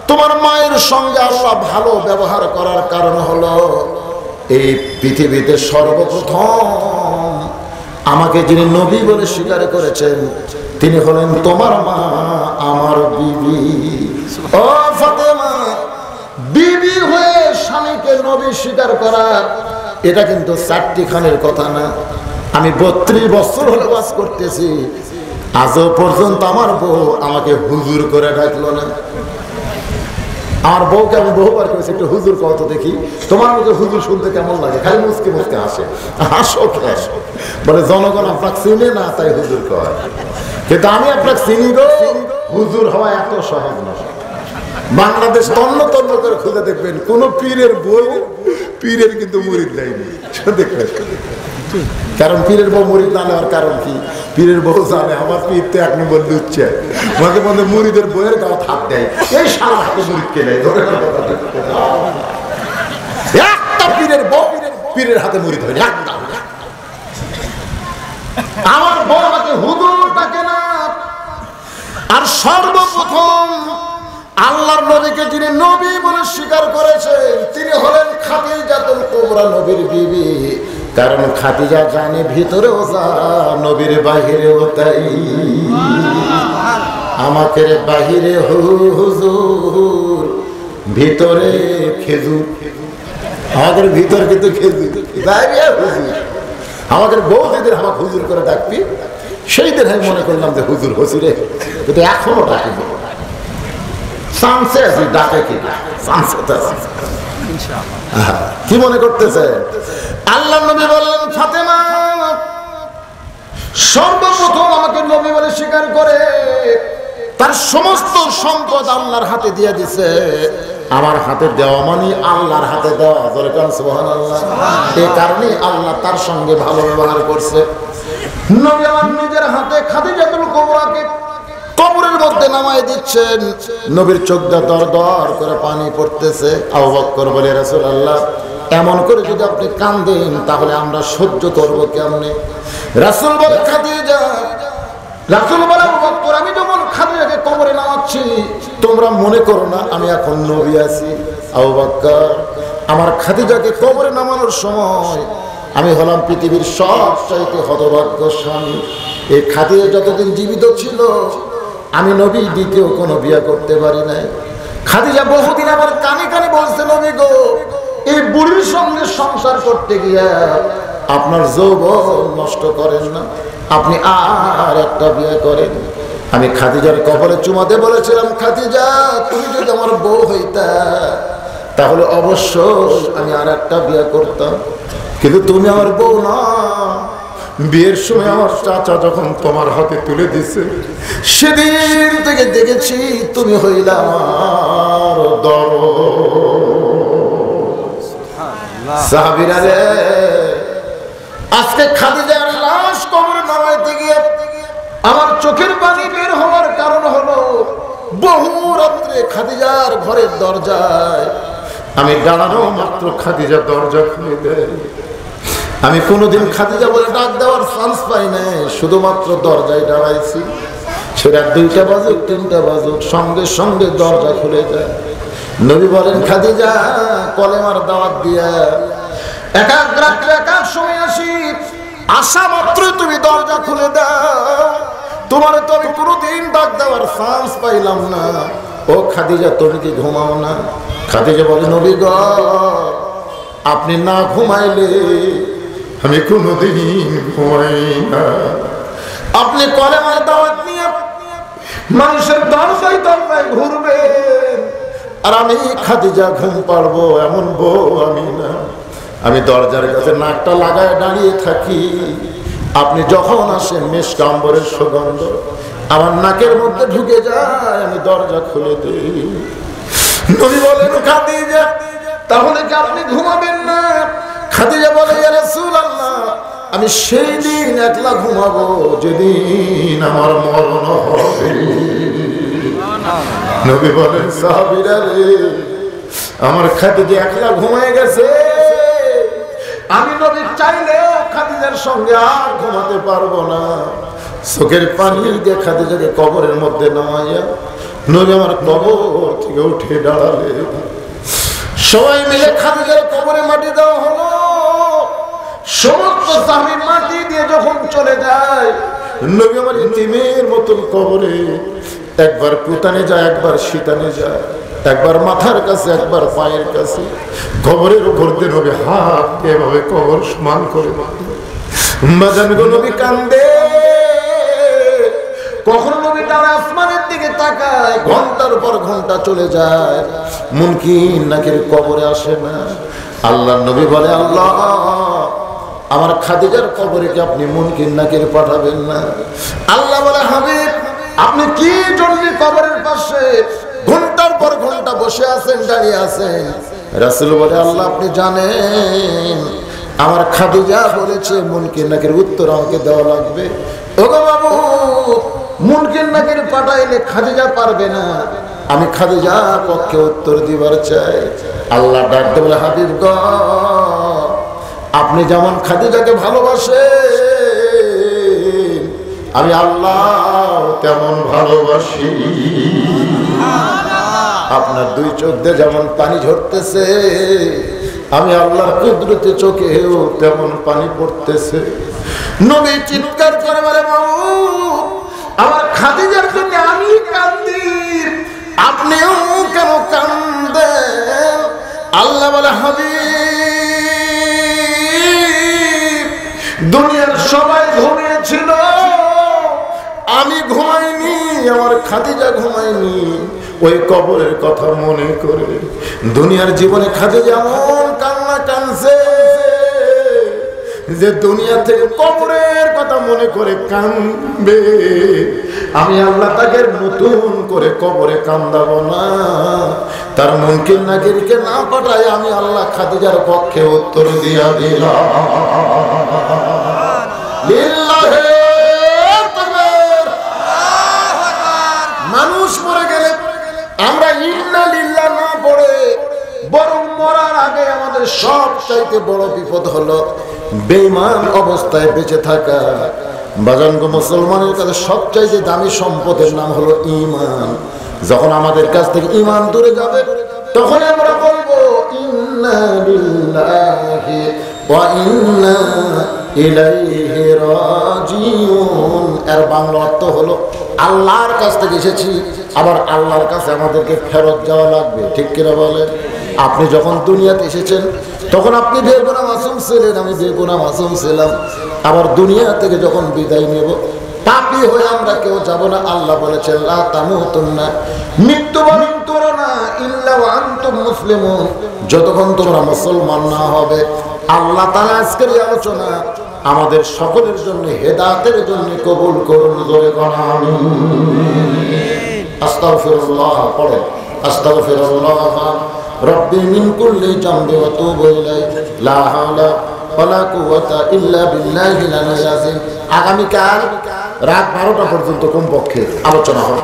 তোমার মায়ের সঙ্গে আল্লাহ ভালো ব্যবহার করার কারণ হলো এই পৃথিবীতে সর্বপ্রথম আমাকে যিনি নবী বলে স্বীকার করেছেন তিনি হলেন তোমার মা, আমার বিবি। ও ফাতেমা, বিবি হয়ে স্বামীকে নবী স্বীকার করা এটা কিন্তু চারটি খানের কথা না। আমি 32 বছর হলো বাস করতেছি, আজও পর্যন্ত আমার বউ আমাকে হুজুর করে ডাকলো না। আমার বউকে আমি বহুবার করেছি, একটু হুজুর কত দেখি, তোমার মতো হুজুর শুনতে কেমন লাগে? খালি মুসকে মুসকে হাসে, হাসো বলে জনগণ আপনাকে চিনে না তাই হুজুর কয়, কিন্তু আমি আপনাকে চিনি গো। হুজুর হওয়া এত সহজ না। বাংলাদেশ তন্ন তন্ন করে খুঁজে দেখবেন কোন পীরের বউ পীরের কিন্তু মুরিদ দেয়নি, দেখবেন। কারণ পীরের বউ মুরিদ না নেওয়ার কারণ কি? পীরের বউ জানে আমার পীর তো এক নম্বর লুচ্ছে, মাঝে মধ্যে মুরিদের বইয়ের গাও থাপ দেয়, এই সারা হাতে মুরিদ কে নেয়, একটা পীরের বউ পীরের হাতে মুরিদ হয় না। আমার বউ আমাকে হুজুর ডাকে না। আর সর্বপ্রথম আল্লাহর নবীকে যিনি নবী বলে স্বীকার করেছেন তিনি হলেন খাদিজাতুল কুবরা, নবীর বিবি। কারণ খাদিজা জানে ভিতরেও যা নবীর বাহিরেও তাই। আমাকে বাহিরে হুজুর, ভিতরে খেজুর। আমাদের ভিতর কিন্তু খেজুর, আমাদের বউ যেদিন আমাকে হুজুর করে ডাকবি সেই দিন আমি মনে করলাম যে হুজুর হসুরে, কিন্তু এখনো ডাকিব কি মনে করতেছে? আল্লাহ নবী বললেন, ফাতেমা সর্বপ্রথম আমাকে নবী বলে স্বীকার করে তার সমস্ত সম্পদ আল্লাহর হাতে দিয়ে দিছে। আমার হাতে দেওয়া মানে আল্লাহর হাতে দেওয়া, সুবহানাল্লাহ। এই কারণে আল্লাহ তার সঙ্গে ভালো ব্যবহার করছে। নবী আমার নিজের হাতে খাদিজাতুল কুবরাকে কবরের মধ্যে নামায় দিচ্ছেন। নবীর চোখ দিয়ে দর দর করে পানি পড়তেছে। আবু বকর বলে, রাসূলুল্লাহ এমন করে যদি আপনি কাঁদেন তাহলে আমরা সহ্য করব কেমনে? রাসূল বলে, খাদিজা, রাসূল বলে, আবু বকর আমি যখন খাদিজাকে কবরে নামাচ্ছি তোমরা মনে করো না আমি এখন নবী আছি। আবু বকর, আমার খাদিজাকে কবরে নামানোর সময় আমি হলাম পৃথিবীর সবচাইতে হতভাগ্য স্বামী। এই খাদিজা যতদিন জীবিত ছিল আমি নবী দ্বিতীয় কোনো বিয়ে করতে পারি নাই। খাদিজা বহুদিন আমার কানে কানে বলছে, নবী গো এই বুড়ির সঙ্গে সংসার করতে গিয়া আপনার যৌবন নষ্ট করেন না, আপনি আর একটা বিয়ে করেন। আমি খাদিজার কবরে চুমাতে বলেছিলাম, খাদিজা তুমি যদি আমার বউ হইতা তাহলে অবশ্যই আমি আর একটা বিয়ে করতাম, কিন্তু তুমি আমার বউ না। বিয়ের সময় আমার চাচা যখন তোমার হাতে তুলে দিছে সেদিন থেকে দেখেছি তুমি হইলা আমার দরদ। সাহাবীরা রে, আজকে খাদিজার লাশ কবরে নামাইতে গিয়ে আমার চোখের পানি বের হওয়ার কারণ হলো বহু রাত্রে খাদিজার ঘরের দরজায় আমি দাঁড়ানো মাত্র খাদিজা দরজা খুলে দেয়। আমি কোনোদিন খাদিজা বলে ডাক দেওয়ার চান্স পাই নাই, শুধুমাত্র দরজায় দাঁড়াইছি। সেটা 2টা বাজুক 3টা বাজুক সঙ্গে সঙ্গে দরজা খুলে যায়। নবী বলেন খাদিজা কলেমার দাওয়াত দিয়া এক এক রাত্রে এক এক সময় আসা মাত্র তুমি দরজা খুলে দাও। তোমার তো আমি কোনোদিন ডাক দেওয়ার চান্স পাইলাম না। ও খাদিজা তুমি কি ঘুমাও না? খাদিজা বলে নবী গো আপনি না ঘুমাইলে আমি কোনোদিন ঘুমাই না। আপনি কলেমার দাওয়াত নিয়ে মানুষের দরজায় দরজায় ঘুরবে আর আমি খাদিজা ঘুম পারবো এমন বউ আমি না। আমি দরজার কাছে নাকটা লাগায় দাঁড়িয়ে থাকি, আপনি যখন আসেন মেশক আম্বরের সুগন্ধ আমার নাকের মধ্যে ঢুকে যায়, আমি দরজা খুলে দিই। নবী বলেন খাদিজা তাহলে কি আপনি ঘুমাবেন না? খাদিজা বলে ইয়া রাসূলুল্লাহ আমি সেই দিন একলা ঘুমাবো যেদিন আমার মরণ হবে। নবী বলেন সাহাবীরা রে আমার খাদিজা একলা ঘুমায় গেছে, আমি নবী চাইলেও খাদিজার সঙ্গে আর ঘুমাতে পারবো না। চোখের পানি দিয়ে খাদিজাকে কবরের মধ্যে নামাইয়া নবী আমার কবর থেকে উঠে দাঁড়ালে। সবাই মিলে খাদিজার কবরে মাটি দেওয়া হলো। সমস্ত সাহাবী মাটি দিয়ে যখন চলে যায় নবী আমার ইতিমের মতন কবরে একবার পুতানে যায় একবার শীতানে যায়, একবার মাথার কাছে একবার পায়ের কাছে, কবরের উপর দিয়ে নবী হাত এভাবে কবর সমান করে বাজান গো নবী কান্দে। কখন নবী তার আসমানের দিকে তাকায়, ঘন্টার পর ঘন্টা চলে যায়, মুনকির নাকির কবরে আসে না। আল্লাহ নবী বলে আল্লাহ আমার খাদিজার কবরে কি আপনি মুনকির নাকির পাঠাবেন না? আল্লাহ বলে হাবিব আপনি কি জন্য কবরের পাশে ঘন্টার পর ঘন্টা বসে আছেন দাঁড়িয়ে আছেন? রাসূল বলে আল্লাহ আপনি জানেন আমার খাদিজা বলেছে মুনকির নাকির উত্তর আমাকে দেওয়া লাগবে। ওগো বাবু মুনকির নাকির পাঠাইলে খাদিজা পারবে না, আমি খাদিজা পক্ষে উত্তর দিবার চাই। আল্লাহ ডাকতে বলে হাবিব গো আপনি যেমন খাদিজাকে ভালোবাসে আমি আল্লাহ তেমন ভালোবাসি। আপনার 2 চোখ দিয়ে যেমন পানি ঝরতেছে আমি আল্লাহর কুদরতে চোখেও তেমন পানি পড়তেছে। নবী চিৎকার করে বলে মাওলানা আমার খাদিজার জন্য আমি কাঁদি, আপনিও কেন কাঁদেন? আল্লাহ বলে হাবিব দুনিয়ার সবাই ঘুমিয়েছিল আমি ঘুমাইনি, আমার খাদিজা ঘুমাইনি। ওই কবরের কথা মনে করে দুনিয়ার জীবনে খাদিজা এমন কান্না কাঁদছে যে দুনিয়া থেকে কবরের কথা মনে করে কাঁদবে। আমি আল্লাহ তাকে নতুন করে কবরে কান্দাবো না। তার মুনকির নাকিরকে না পাঠায় আমি আল্লাহ খাদিজার পক্ষে উত্তর দিয়া দিলাম। মানুষ মরে গেলে আমরা ইন্না লিল্লাহ না পড়ে বরং মরার আগে আমাদের সবচাইতে বড় বিপদ হলো বেঈমান অবস্থায় বেঁচে থাকা। বাজান গো মুসলমানের কাছে সবচাইতে দামি সম্পদের নাম হলো ঈমান। যখন আমাদের কাছ থেকে ঈমান দূরে যাবে তখন আমরা বলবো ইন্না লিল্লাহি ওয়া ইন্না ইলাইহি রাজিউন। এর বাংলা অর্থ হলো আল্লাহর কাছ থেকে এসেছি আবার আল্লাহর কাছে আমাদেরকে ফেরত যাওয়া লাগবে। ঠিক কিনা বলেন? আপনি যখন দুনিয়াতে এসেছেন তখন আপনি বেগুনাহ মাসুম ছিলেন, আমি বেগুনাহ মাসুম ছিলাম। আবার দুনিয়া থেকে যখন বিদায় নেব পাপী হয়ে আমরা কেউ যাব না। আল্লাহ বলেছেন লা তামুতুন্না মৃত্যুবরণ করো না ইল্লা ওয়া আনতুম মুসলিমুন, যতক্ষণ তোমরা মুসলমান না হবে। আল্লাহ তাআলা আজকের এই আলোচনা আমাদের সকলের জন্য হেদায়েতের জন্য কবুল করুন। জোরে কোন আমিন। আস্তাগফিরুল্লাহ পড়ে আস্তাগফিরুল্লাহ রব্বি মিন কুল্লি জামবি ওয়া তুবু ইলাইহি লা হাওলা ওয়ালা কুওয়াতা ইল্লা বিল্লাহিল আলিয়্যিল আযীম। আগামীকাল রাত 12টা পর্যন্ত কমপক্ষে আলোচনা হবে।